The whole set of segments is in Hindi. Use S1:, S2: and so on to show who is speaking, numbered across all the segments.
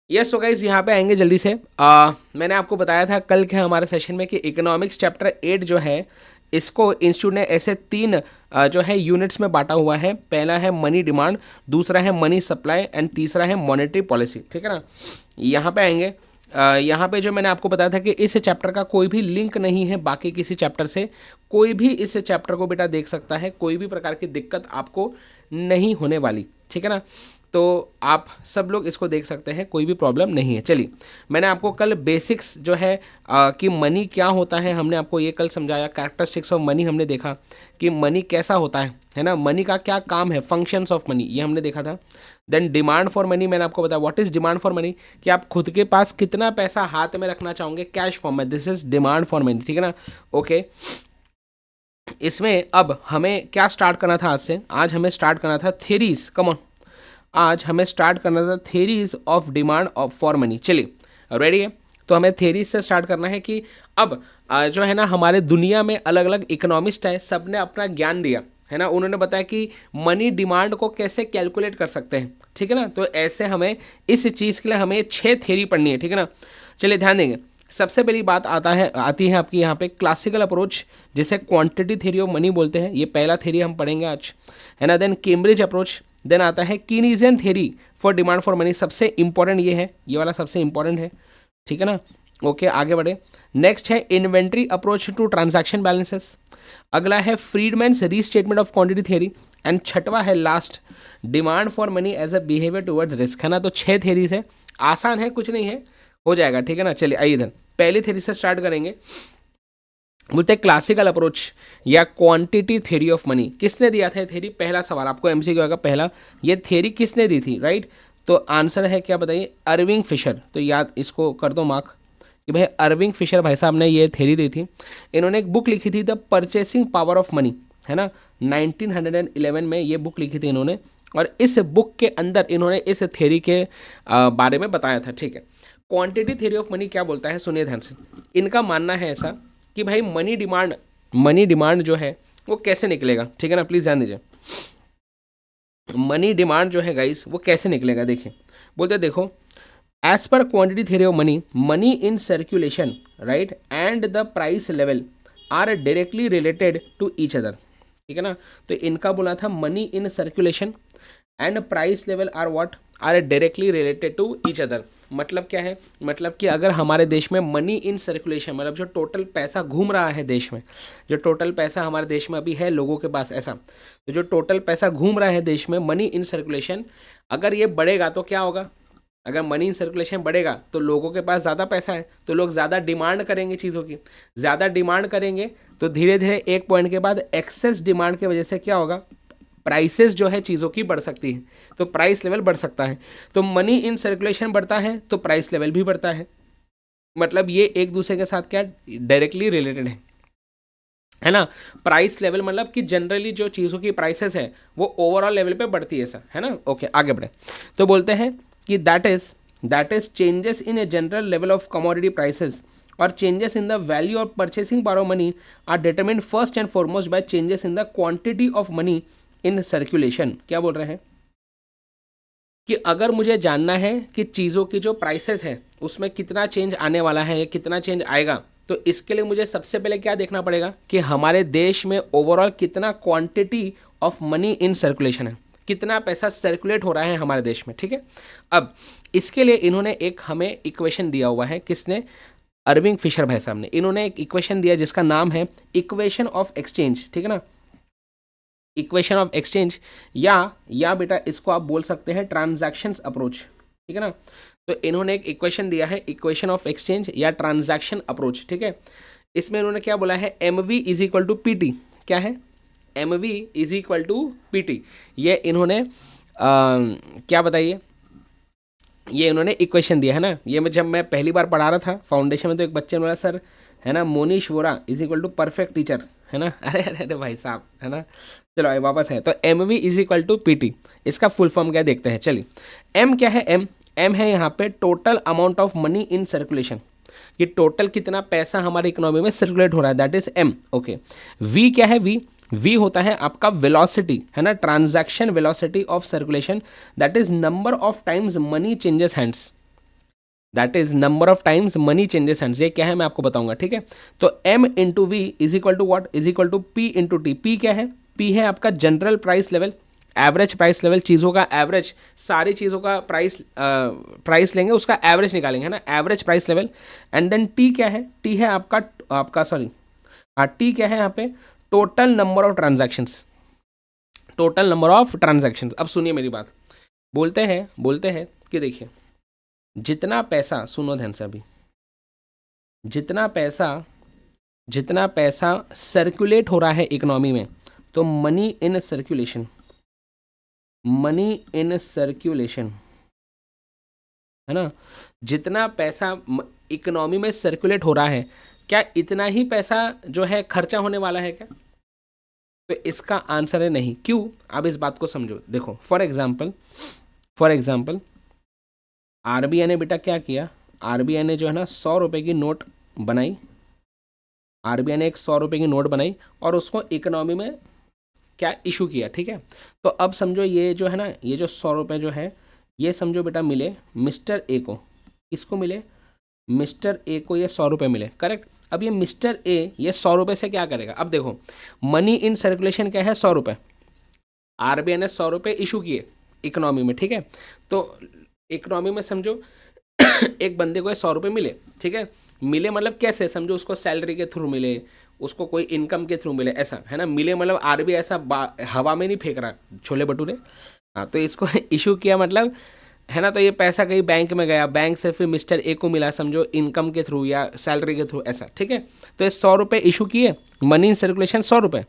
S1: यस सो गाइस यहाँ पे आएंगे जल्दी से। मैंने आपको बताया था कल के हमारे सेशन में कि इकोनॉमिक्स चैप्टर 8 जो है इसको इंस्टीट्यूट ने ऐसे तीन जो है यूनिट्स में बांटा हुआ है। पहला है मनी डिमांड, दूसरा है मनी सप्लाई एंड तीसरा है मॉनेटरी पॉलिसी। ठीक है ना, यहाँ पे आएंगे। यहाँ पे जो मैंने आपको बताया था कि इस चैप्टर का कोई भी लिंक नहीं है बाकी किसी चैप्टर से। कोई भी इस चैप्टर को बेटा देख सकता है, कोई भी प्रकार की दिक्कत आपको नहीं होने वाली। ठीक है ना, तो आप सब लोग इसको देख सकते हैं, कोई भी प्रॉब्लम नहीं है। चलिए, मैंने आपको कल बेसिक्स जो है कि मनी क्या होता है हमने आपको ये कल समझाया। कैरेक्टरिस्टिक्स ऑफ मनी हमने देखा कि मनी कैसा होता है ना, मनी का क्या काम है, फंक्शंस ऑफ मनी ये हमने देखा था। देन डिमांड फॉर मनी मैंने आपको बताया what is demand for money, कि आप खुद के पास कितना पैसा हाथ में रखना चाहोगे कैश फॉर्म में, this is demand for money. ठीक है ना, ओके। इसमें अब हमें क्या स्टार्ट करना था आज हमें स्टार्ट करना था थेरीज। कम ऑन, आज हमें स्टार्ट करना था theories of demand of for money. चलिए, रेडी है? तो हमें थेरीज से स्टार्ट करना है कि अब जो है ना हमारे दुनिया में अलग अलग इकोनॉमिस्ट है, सब ने अपना ज्ञान दिया है ना। उन्होंने बताया कि मनी डिमांड को कैसे कैलकुलेट कर सकते हैं। ठीक है ना, तो ऐसे हमें इस चीज़ के लिए हमें 6 थेरी पढ़नी है। ठीक है ना, चलिए ध्यान देंगे। सबसे पहली बात आती है आपकी यहाँ पे क्लासिकल अप्रोच, जिसे क्वांटिटी थ्योरी ऑफ मनी बोलते हैं। ये पहला थ्योरी हम पढ़ेंगे आज, है ना। देन कैम्ब्रिज अप्रोच, देन आता है Keynesian theory for demand for money. सबसे इंपॉर्टेंट ये है, ये वाला सबसे इंपॉर्टेंट है। ठीक है ना, ओके आगे बढ़े। नेक्स्ट है inventory approach to transaction balances. अगला है Friedman's restatement of quantity theory and छठवा है last demand for money as a behaviour towards risk. है ना, तो 6 थ्योरीज है, आसान है, कुछ नहीं है, हो जाएगा। ठीक है ना, चलिए आइए इधर पहली थ्योरी से स्टार्ट करेंगे। बोलते हैं क्लासिकल अप्रोच या क्वांटिटी थ्योरी ऑफ मनी। किसने दिया था ये थ्योरी? पहला सवाल आपको एमसीक्यू आएगा, पहला ये थ्योरी किसने दी थी, राइट? तो आंसर है क्या बताइए? Irving Fisher. तो याद इसको कर दो मार्क कि भाई अर्विंग फिशर भाई साहब ने ये थ्योरी दी थी। इन्होंने एक बुक लिखी थी the purchasing power of money, है ना। 1911 में ये बुक लिखी थी इन्होंने, और इस बुक के अंदर इन्होंने इस थ्योरी के बारे में बताया था। ठीक है, क्वांटिटी थ्योरी ऑफ मनी क्या बोलता है, सुनिए ध्यान से। इनका मानना है ऐसा कि भाई मनी डिमांड जो है वो कैसे निकलेगा। ठीक है ना, प्लीज़ ध्यान दीजिए। मनी डिमांड जो है गाइस वो कैसे निकलेगा, देखिए। बोलते देखो, as per quantity theory of money, money in circulation right and the price level are directly related to each other. ठीक है ना, तो इनका बोला था money in circulation and price level are what, are directly related to each other. मतलब क्या है? मतलब कि अगर हमारे देश में मनी इन सर्कुलेशन, मतलब जो टोटल पैसा घूम रहा है देश में, जो टोटल पैसा हमारे देश में अभी है लोगों के पास ऐसा, तो जो टोटल पैसा घूम रहा है देश में मनी इन सर्कुलेशन, अगर ये बढ़ेगा तो क्या होगा? अगर मनी इन सर्कुलेशन बढ़ेगा तो लोगों के पास ज़्यादा पैसा है, तो लोग ज़्यादा डिमांड करेंगे चीज़ों की। ज़्यादा डिमांड करेंगे तो धीरे धीरे एक पॉइंट के बाद एक्सेस डिमांड की वजह से क्या होगा? प्राइसेस जो है चीज़ों की बढ़ सकती है, तो प्राइस लेवल बढ़ सकता है। तो मनी इन सर्कुलेशन बढ़ता है तो प्राइस लेवल भी बढ़ता है। मतलब ये एक दूसरे के साथ क्या डायरेक्टली रिलेटेड है ना। प्राइस लेवल मतलब कि जनरली जो चीज़ों की प्राइसेस है वो ओवरऑल लेवल पे बढ़ती है, सर, है ना। ओके आगे बढ़े। तो बोलते हैं कि that is changes in a general level of commodity prices और changes in the value of purchasing power of money are determined first and foremost by changes in the quantity of money in circulation. क्या बोल रहे हैं कि अगर मुझे जानना है कि चीज़ों की जो प्राइसेस है उसमें कितना चेंज आने वाला है या कितना चेंज आएगा, तो इसके लिए मुझे सबसे पहले क्या देखना पड़ेगा कि हमारे देश में ओवरऑल कितना quantity of money in circulation है, कितना पैसा सर्कुलेट हो रहा है हमारे देश में। ठीक है, अब इसके लिए इन्होंने एक हमें इक्वेशन दिया हुआ है। किसने? अर्विंग फिशर भाई साहब ने। इन्होंने एक इक्वेशन दिया जिसका नाम है इक्वेशन ऑफ एक्सचेंज। ठीक है ना, इक्वेशन ऑफ एक्सचेंज या बेटा इसको आप बोल सकते हैं ट्रांजैक्शंस अप्रोच। ठीक है ना, तो इन्होंने एक इक्वेशन दिया है इक्वेशन ऑफ एक्सचेंज या ट्रांजैक्शन अप्रोच। ठीक है, इसमें इन्होंने क्या बोला है? M V is equal to P T. क्या है? M V is equal to P T. ये इन्होंने क्या बताइए, ये इन्होंने इक्वेशन दिया है ना। ये जब मैं पहली बार पढ़ा रहा था फाउंडेशन में तो एक बच्चे ने बोला सर, है ना, Monish Vora is equal to perfect teacher, है ना। अरे अरे अरे भाई साहब, है ना। चलो आइए वापस है। तो M V is equal to P T, इसका फुल फॉर्म क्या देखते हैं। चलिए, एम क्या है? एम है यहाँ पे total amount of money in circulation, कि टोटल कितना पैसा हमारे इकोनॉमी में सर्कुलेट हो रहा है, that is M. Okay, V क्या है? वी होता है आपका वेलोसिटी, है ना, transaction velocity of circulation, that is number of times money changes hands. That is number of times money changes hands. ये क्या है मैं आपको बताऊंगा, ठीक है। तो M into V is equal to what, is equal to P into T. P क्या है? P है आपका general price level, average price level, चीज़ों का एवरेज, सारी चीज़ों का प्राइस लेंगे, उसका एवरेज निकालेंगे, है ना, average price level. And then T क्या है? टी है आपका सॉरी, हाँ, टी क्या है यहाँ पे? Total number of transactions, total number of transactions. अब सुनिए मेरी बात, बोलते हैं कि देखिए, जितना पैसा, सुनो ध्यान से अभी, जितना पैसा सर्कुलेट हो रहा है इकोनॉमी में, तो मनी इन सर्कुलेशन है ना, जितना पैसा इकोनॉमी में सर्कुलेट हो रहा है, क्या इतना ही पैसा जो है खर्चा होने वाला है क्या? तो इसका आंसर है नहीं। क्यों? अब इस बात को समझो। देखो, फॉर एग्जाम्पल आरबीआई ने बेटा क्या किया, आरबीआई ने जो है ना 100 रुपए की नोट बनाई, आरबीआई ने एक 100 रुपए की नोट बनाई और उसको इकोनॉमी में क्या इशू किया, ठीक है। तो अब समझो ये जो है ना, ये जो 100 रुपए जो है, ये समझो बेटा मिले मिस्टर ए को। किसको मिले? मिस्टर ए को ये 100 रुपये मिले, करेक्ट। अब ये मिस्टर ए ये 100 रुपये से क्या करेगा? अब देखो, मनी इन सर्कुलेशन क्या है? 100 रुपये। आरबीआई ने 100 रुपये इशू किए इकोनॉमी में, ठीक है। तो इकोनॉमी में समझो एक बंदे को 100 रुपये मिले, ठीक है। मिले मतलब कैसे? समझो उसको सैलरी के थ्रू मिले, उसको कोई इनकम के थ्रू मिले, ऐसा है ना। मिले मतलब आरबीआई ऐसा हवा में नहीं फेंक रहा छोले भटूरे, हाँ। तो इसको इशू किया मतलब, है ना। तो ये पैसा कहीं बैंक में गया, बैंक से फिर मिस्टर ए को मिला, समझो इनकम के थ्रू या सैलरी के थ्रू, ऐसा, ठीक है। तो ये 100 रुपये इशू किए, मनी इन सर्कुलेशन 100 रुपये,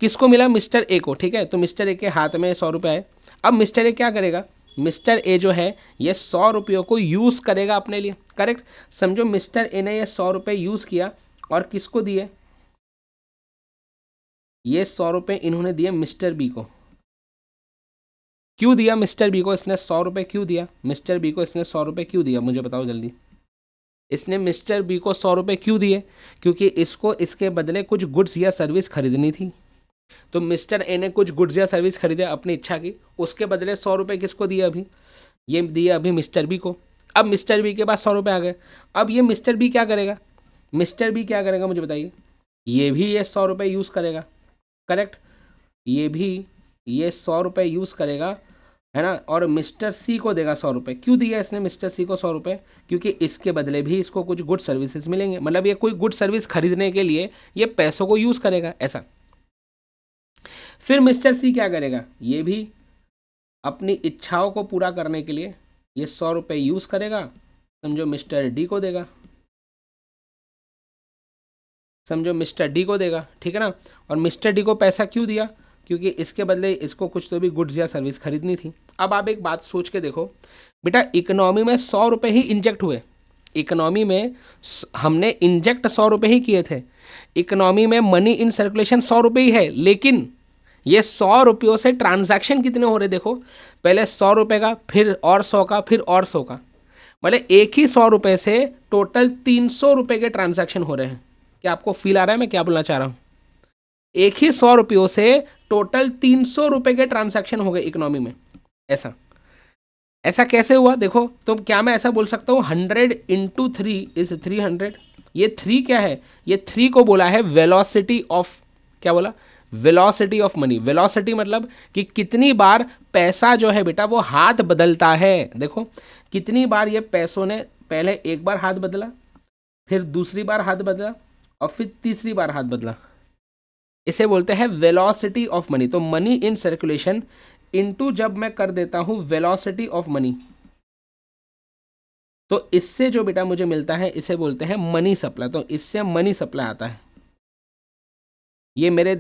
S1: किसको मिला? मिस्टर ए को, ठीक है। तो मिस्टर ए के हाथ में 100 रुपये आए। अब मिस्टर ए क्या करेगा? मिस्टर ए जो है ये 100 रुपयों को यूज़ करेगा अपने लिए, करेक्ट। समझो मिस्टर ए ने ये 100 रुपये यूज़ किया और किसको दिए? ये 100 रुपये इन्होंने दिए मिस्टर बी को। क्यों दिया मिस्टर बी को इसने 100 रुपये? क्यों दिया मिस्टर बी को इसने 100 रुपये? क्यों दिया मुझे बताओ जल्दी। इसने मिस्टर बी को 100 रुपये क्यों दिए? क्योंकि इसको इसके बदले कुछ गुड्स या सर्विस खरीदनी थी। तो मिस्टर ए ने कुछ गुड्स या सर्विस खरीदे अपनी इच्छा की, उसके बदले 100 रुपये किसको दिए? अभी ये दिए अभी मिस्टर बी को। अब मिस्टर बी के पास 100 रुपये आ गए। अब ये मिस्टर बी क्या करेगा? मिस्टर बी क्या करेगा मुझे बताइए। ये भी ये 100 रुपये यूज़ करेगा, करेक्ट। ये भी ये 100 रुपये यूज़ करेगा, है ना। और मिस्टर सी को देगा 100 रुपये। क्यों दिया इसने मिस्टर सी को 100 रुपये? क्योंकि इसके बदले भी इसको कुछ गुड सर्विसेज मिलेंगे, मतलब ये कोई गुड सर्विस खरीदने के लिए ये पैसों को यूज़ करेगा, ऐसा। फिर मिस्टर सी क्या करेगा? ये भी अपनी इच्छाओं को पूरा करने के लिए ये 100 रुपये यूज़ करेगा, समझो मिस्टर डी को देगा, समझो मिस्टर डी को देगा, ठीक है ना। और मिस्टर डी को पैसा क्यों दिया? क्योंकि इसके बदले इसको कुछ तो भी गुड्स या सर्विस खरीदनी थी। अब आप एक बात सोच के देखो बेटा, इकोनॉमी में 100 रुपये ही इंजेक्ट हुए, इकोनॉमी में हमने इंजेक्ट 100 रुपये ही किए थे। इकोनॉमी में मनी इन सर्कुलेशन 100 रुपये ही है, लेकिन ये 100 रुपयों से ट्रांजैक्शन कितने हो रहे? देखो, पहले 100 रुपये का, फिर और 100 का, फिर और 100 का, मतलब एक ही 100 रुपये से टोटल 300 रुपये के ट्रांजैक्शन हो रहे हैं। क्या आपको फील आ रहा है मैं क्या बोलना चाह रहा हूँ? एक ही 100 रुपयों से टोटल 300 रुपये के ट्रांजैक्शन हो गए इकोनॉमी में, ऐसा कैसे हुआ? देखो, तो क्या मैं ऐसा बोल सकता हूँ 100 इंटू 3 इज 300? ये 3 क्या है? ये 3 को बोला है वेलोसिटी ऑफ, क्या बोला? Velocity of money. वेलोसिटी मतलब कि कितनी बार पैसा जो है बेटा वो हाथ बदलता है। देखो कितनी बार ये पैसों ने, पहले एक बार हाथ बदला, फिर दूसरी बार हाथ बदला, और फिर तीसरी बार हाथ बदला। इसे बोलते हैं वेलोसिटी ऑफ मनी। तो मनी इन सर्कुलेशन इनटू जब मैं कर देता हूं वेलोसिटी ऑफ मनी, तो इससे जो बेटा मुझे मिलता है इसे बोलते हैं मनी सप्लाई। तो इससे मनी सप्लाई आता है, ये मेरे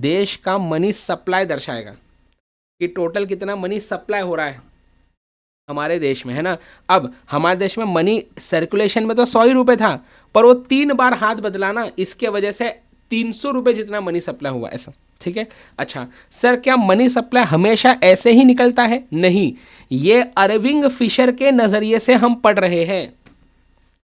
S1: देश का मनी सप्लाई दर्शाएगा कि टोटल कितना मनी सप्लाई हो रहा है हमारे देश में, है ना। अब हमारे देश में मनी सर्कुलेशन में तो 100 ही रुपये था, पर वो 3 बार हाथ बदला ना, इसके वजह से 300 रुपये जितना मनी सप्लाई हुआ, ऐसा, ठीक है। अच्छा सर, क्या मनी सप्लाई हमेशा ऐसे ही निकलता है? नहीं, ये अरविंद फिशर के नज़रिए से हम पढ़ रहे हैं,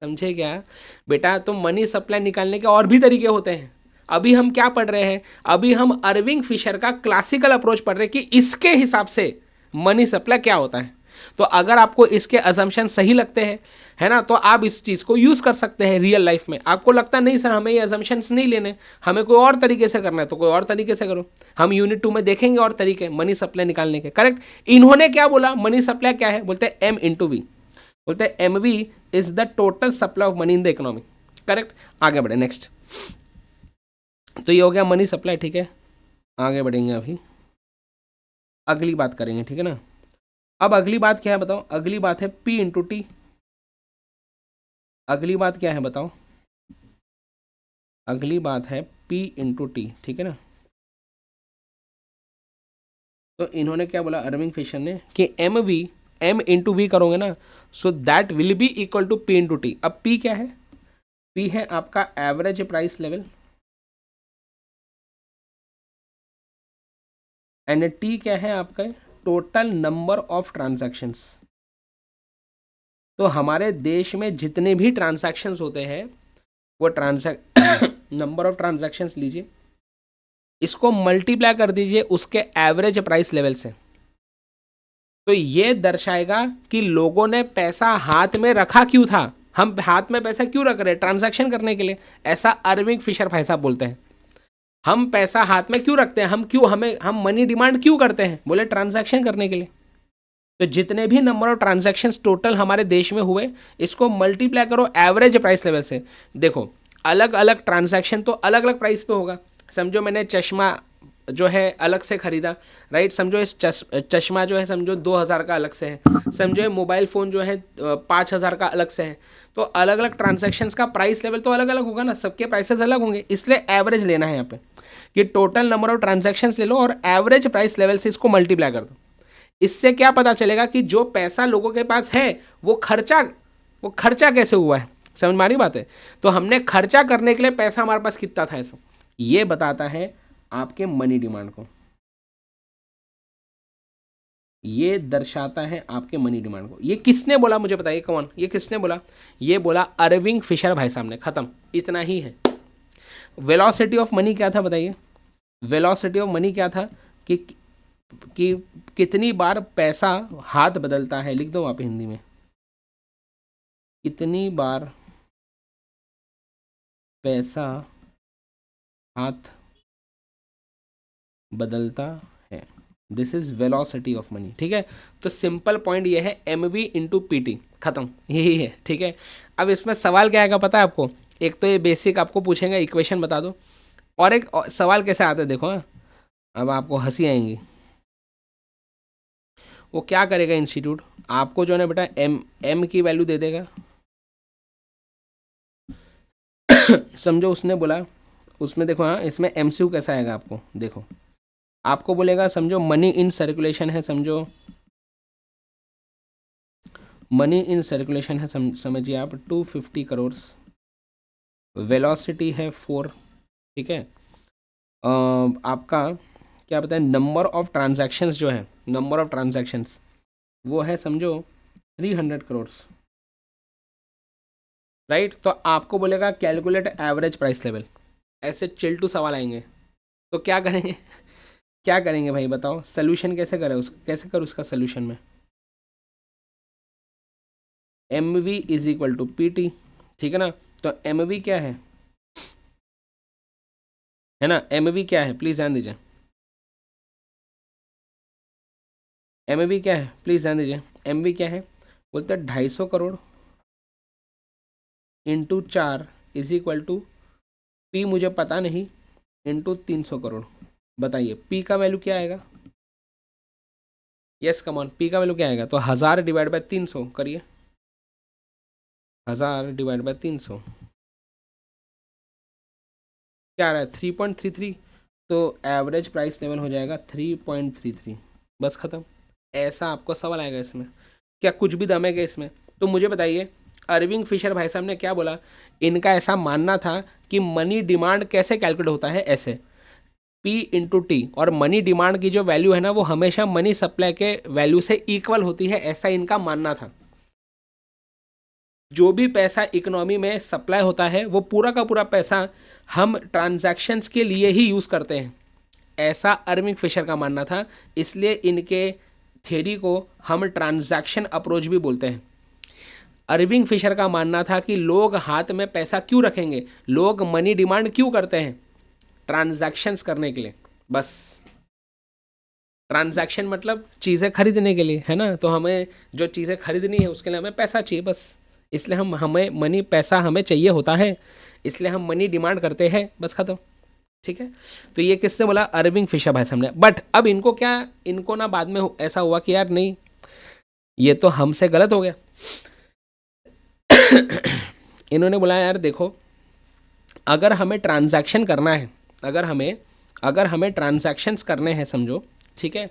S1: समझे क्या बेटा। तो मनी सप्लाई निकालने के और भी तरीके होते हैं। अभी हम क्या पढ़ रहे हैं? अभी हम अरविंद फिशर का क्लासिकल अप्रोच पढ़ रहे हैं कि इसके हिसाब से मनी सप्लाई क्या होता है। तो अगर आपको इसके अजम्पशन सही लगते हैं, है ना, तो आप इस चीज़ को यूज़ कर सकते हैं रियल लाइफ में। आपको लगता नहीं सर हमें ये अजम्पशंस नहीं लेने, हमें कोई और तरीके से करना है, तो कोई और तरीके से करो। हम यूनिट 2 में देखेंगे और तरीके मनी सप्लाई निकालने के। करेक्ट। इन्होंने क्या बोला, मनी सप्लाई क्या है, बोलते हैं एम इंटू वी, बोलते हैं M V is the total supply of money in the economy. Correct. आगे बढ़े नेक्स्ट। तो ये हो गया मनी सप्लाई, ठीक है। आगे बढ़ेंगे, अभी अगली बात करेंगे, ठीक है ना। अब अगली बात क्या है बताओ, अगली बात है P इंटू टी। अगली बात क्या है बताओ, अगली बात है P इंटू टी, ठीक है ना। तो इन्होंने क्या बोला, अरविंद फिशर ने, कि एम इंटू वी करोगे ना, so that will be equal to P into T. अब P क्या है, P है आपका average price level, and T क्या है आपका, टोटल नंबर ऑफ ट्रांजैक्शंस। तो हमारे देश में जितने भी ट्रांजैक्शंस होते हैं वो नंबर ऑफ ट्रांजैक्शंस लीजिए, इसको मल्टीप्लाई कर दीजिए उसके एवरेज प्राइस लेवल से। तो ये दर्शाएगा कि लोगों ने पैसा हाथ में रखा क्यों था। हम हाथ में पैसा क्यों रख रहे हैं, ट्रांजैक्शन करने के लिए। ऐसा अरविंद फिशर भाई साहब बोलते हैं। हम पैसा हाथ में क्यों रखते हैं, हम मनी डिमांड क्यों करते हैं, बोले ट्रांजैक्शन करने के लिए। तो जितने भी नंबर ऑफ ट्रांजैक्शंस टोटल हमारे देश में हुए, इसको मल्टीप्लाई करो एवरेज प्राइस लेवल से। देखो अलग अलग ट्रांजैक्शन तो अलग अलग प्राइस पे होगा। समझो मैंने चश्मा जो है अलग से खरीदा, राइट, समझो इस चश्मा जो है समझो 2000 का अलग से है, समझो मोबाइल फ़ोन जो है 5000 का अलग से है। तो अलग अलग ट्रांजैक्शंस का प्राइस लेवल तो अलग अलग होगा ना, सबके प्राइसेस अलग होंगे, इसलिए एवरेज लेना है यहाँ पे, कि टोटल नंबर ऑफ ट्रांजैक्शंस ले लो और एवरेज प्राइस लेवल से इसको मल्टीप्लाई कर दो। इससे क्या पता चलेगा कि जो पैसा लोगों के पास है वो खर्चा कैसे हुआ है। समझ में आ रही बात है। तो हमने खर्चा करने के लिए पैसा हमारे पास कितना था, ऐसा ये बताता है आपके मनी डिमांड को, ये दर्शाता है आपके मनी डिमांड को। ये किसने बोला मुझे बताइए, कौन, ये किसने बोला, ये बोला अरविंद फिशर भाई साहब ने। खत्म, इतना ही है। वेलोसिटी ऑफ मनी क्या था बताइए, वेलोसिटी ऑफ मनी क्या था, कि कितनी बार पैसा हाथ बदलता है, लिख दो आप हिंदी में, कितनी बार पैसा हाथ बदलता है, this is velocity of money. ठीक है, तो सिंपल पॉइंट ये है M V into P T, खत्म, यही है। ठीक है, अब इसमें सवाल क्या आएगा पता है आपको, एक तो ये बेसिक आपको पूछेंगे इक्वेशन बता दो, और एक सवाल कैसे आता है देखो। हाँ, अब आपको हंसी आएंगी। वो क्या करेगा इंस्टीट्यूट, आपको जो है ना बेटा एम की वैल्यू दे देगा। समझो उसने बोला, उसमें देखो, हाँ इसमें एमसीयू कैसा आएगा आपको देखो, आपको बोलेगा समझो मनी इन सर्कुलेशन है, समझो मनी इन सर्कुलेशन है, समझिए आप 250 करोड़, वेलोसिटी है 4, ठीक है। आपका क्या बताएं, नंबर ऑफ ट्रांजैक्शंस जो है, नंबर ऑफ ट्रांजैक्शंस वो है समझो 300 करोड़, राइट। तो आपको बोलेगा कैलकुलेट एवरेज प्राइस लेवल। ऐसे चिल्टू सवाल आएंगे, तो क्या करेंगे, क्या करेंगे भाई बताओ, सोल्यूशन कैसे करें कैसे कर उसका सोल्यूशन में, M V is equal to P T, ठीक है ना। तो एम वी क्या है ना, एम वी क्या है प्लीज ध्यान दीजिए, एम वी क्या है प्लीज ध्यान दीजिए, एम वी क्या है, बोलते हैं 250 crore into 4 is equal to P मुझे पता नहीं इंटू 300 करोड़। बताइए पी का वैल्यू क्या आएगा, यस कम ऑन, पी का वैल्यू क्या आएगा, तो 1000 डिवाइड बाय 300 करिए, 1000 डिवाइड बाय 300 क्या आ रहा है 3.33, तो एवरेज प्राइस लेवल हो जाएगा 3.33, बस खत्म। ऐसा आपको सवाल आएगा इसमें, क्या कुछ भी दम है क्या इसमें। तो मुझे बताइए अरविंद फिशर भाई साहब ने क्या बोला, इनका ऐसा मानना था कि मनी डिमांड कैसे कैलकुलेट होता है, ऐसे P इंटू टी, और मनी डिमांड की जो वैल्यू है ना वो हमेशा मनी सप्लाई के वैल्यू से इक्वल होती है, ऐसा इनका मानना था। जो भी पैसा इकोनॉमी में सप्लाई होता है वो पूरा का पूरा पैसा हम ट्रांजैक्शंस के लिए ही यूज़ करते हैं, ऐसा अरविंद फिशर का मानना था। इसलिए इनके थ्योरी को हम ट्रांजैक्शन अप्रोच भी बोलते हैं। अरविंग फिशर का मानना था कि लोग हाथ में पैसा क्यों रखेंगे, लोग मनी डिमांड क्यों करते हैं, ट्रांजैक्शंस करने के लिए, बस। ट्रांजैक्शन मतलब चीज़ें खरीदने के लिए, है ना, तो हमें जो चीज़ें खरीदनी है उसके लिए हमें पैसा चाहिए, बस। इसलिए हमें मनी, पैसा हमें चाहिए होता है, इसलिए हम मनी डिमांड करते हैं, बस खत्म। ठीक है, तो ये किससे बोला, अरविंग फिशर भाई साहब ने। बट अब इनको क्या, इनको ना बाद में ऐसा हुआ कि यार नहीं, ये तो हमसे गलत हो गया। इन्होंने बोला यार देखो, अगर हमें ट्रांजैक्शन करना है, अगर हमें ट्रांजैक्शंस करने हैं, समझो, ठीक है,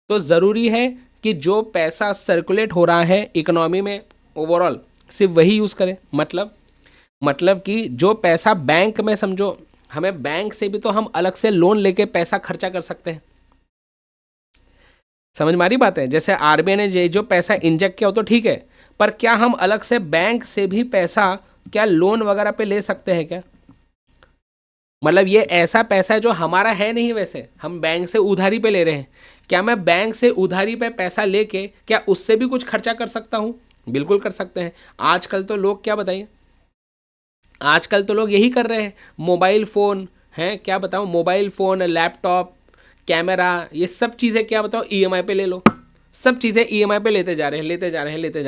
S1: तो ज़रूरी है कि जो पैसा सर्कुलेट हो रहा है इकोनॉमी में ओवरऑल, सिर्फ वही यूज़ करें। मतलब कि जो पैसा बैंक में, समझो, हमें बैंक से भी तो हम अलग से लोन लेके पैसा खर्चा कर सकते हैं। समझ में आ रही बात है? जैसे आरबीआई ने जो पैसा इंजेक्ट किया हो तो ठीक है, पर क्या हम अलग से बैंक से भी पैसा क्या लोन वगैरह पे ले सकते हैं क्या? मतलब ये ऐसा पैसा है जो हमारा है नहीं, वैसे हम बैंक से उधारी पे ले रहे हैं, क्या मैं बैंक से उधारी पे पैसा लेके क्या उससे भी कुछ खर्चा कर सकता हूँ? बिल्कुल कर सकते हैं। आजकल तो लोग, क्या बताइए, आजकल तो लोग यही कर रहे हैं, मोबाइल फ़ोन हैं, क्या बताऊँ, मोबाइल फ़ोन, लैपटॉप, कैमरा, ये सब चीज़ें क्या बताओ ईएमआई पे ले लो। सब चीज़ें ईएमआई पे लेते जा रहे हैं, लेते जा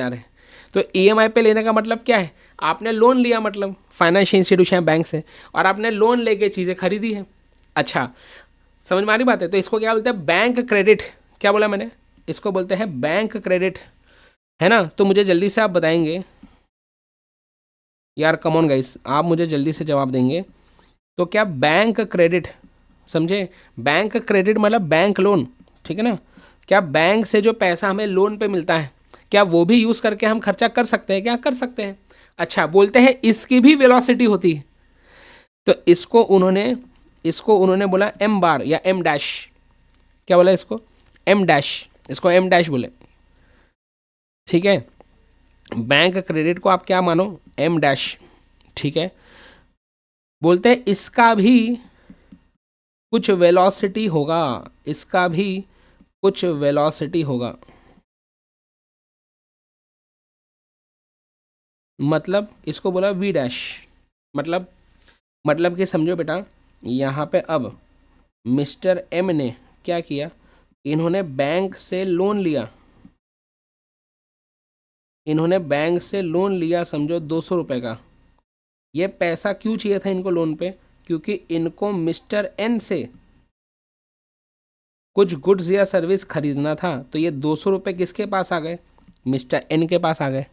S1: रहे हैं। तो ईएमआई पे लेने का मतलब क्या है, आपने लोन लिया, मतलब फाइनेंशियल इंस्टीट्यूशन बैंक से, और आपने लोन लेके चीज़ें खरीदी है। अच्छा, समझ में आ रही बात है? तो इसको क्या बोलते हैं, बैंक क्रेडिट। क्या बोला मैंने, इसको बोलते हैं बैंक क्रेडिट, है ना। तो मुझे जल्दी से आप बताएंगे यार, कम ऑन गाइस, आप मुझे जल्दी से जवाब देंगे। तो क्या बैंक क्रेडिट, समझे, बैंक क्रेडिट मतलब बैंक लोन, ठीक है ना। क्या बैंक से जो पैसा हमें लोन पे मिलता है, क्या वो भी यूज़ करके हम खर्चा कर सकते हैं? क्या कर सकते हैं। अच्छा, बोलते हैं इसकी भी वेलोसिटी होती है। तो इसको उन्होंने बोला एम बार या एम डैश। क्या बोला इसको, एम डैश, इसको एम डैश बोले, ठीक है। बैंक क्रेडिट को आप क्या मानो, एम डैश, ठीक है। बोलते हैं इसका भी कुछ वेलोसिटी होगा, इसका भी कुछ वेलोसिटी होगा। मतलब इसको बोला वी डैश। मतलब कि समझो बेटा, यहाँ पे अब मिस्टर एम ने क्या किया, इन्होंने बैंक से लोन लिया, समझो 200 रुपये का। ये पैसा क्यों चाहिए था इनको लोन पे, क्योंकि इनको मिस्टर एन से कुछ गुड्स या सर्विस खरीदना था। तो ये 200 रुपये किसके पास आ गए, मिस्टर एन के पास आ गए,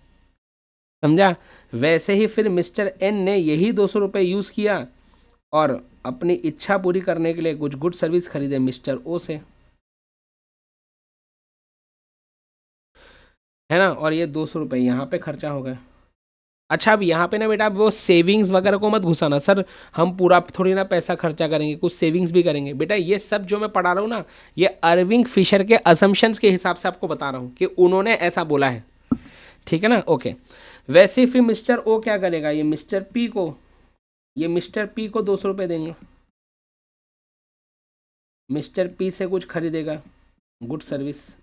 S1: समझा। वैसे ही फिर मिस्टर एन ने यही 200 रुपये यूज़ किया और अपनी इच्छा पूरी करने के लिए कुछ गुड सर्विस खरीदे मिस्टर ओ से, है ना। और ये 200 रुपये यहाँ पे खर्चा हो गए। अच्छा, अब यहाँ पे ना बेटा, वो सेविंग्स वगैरह को मत घुसाना, सर हम पूरा थोड़ी ना पैसा खर्चा करेंगे, कुछ सेविंग्स भी करेंगे। बेटा ये सब जो मैं पढ़ा रहा हूँ ना, ये अरविंग फिशर के असम्पशंस के हिसाब से आपको बता रहा हूँ कि उन्होंने ऐसा बोला है, ठीक है ना। ओके, वैसे फिर मिस्टर ओ क्या करेगा, ये मिस्टर पी को 200 रुपये देंगे, मिस्टर पी से कुछ खरीदेगा, गुड सर्विस,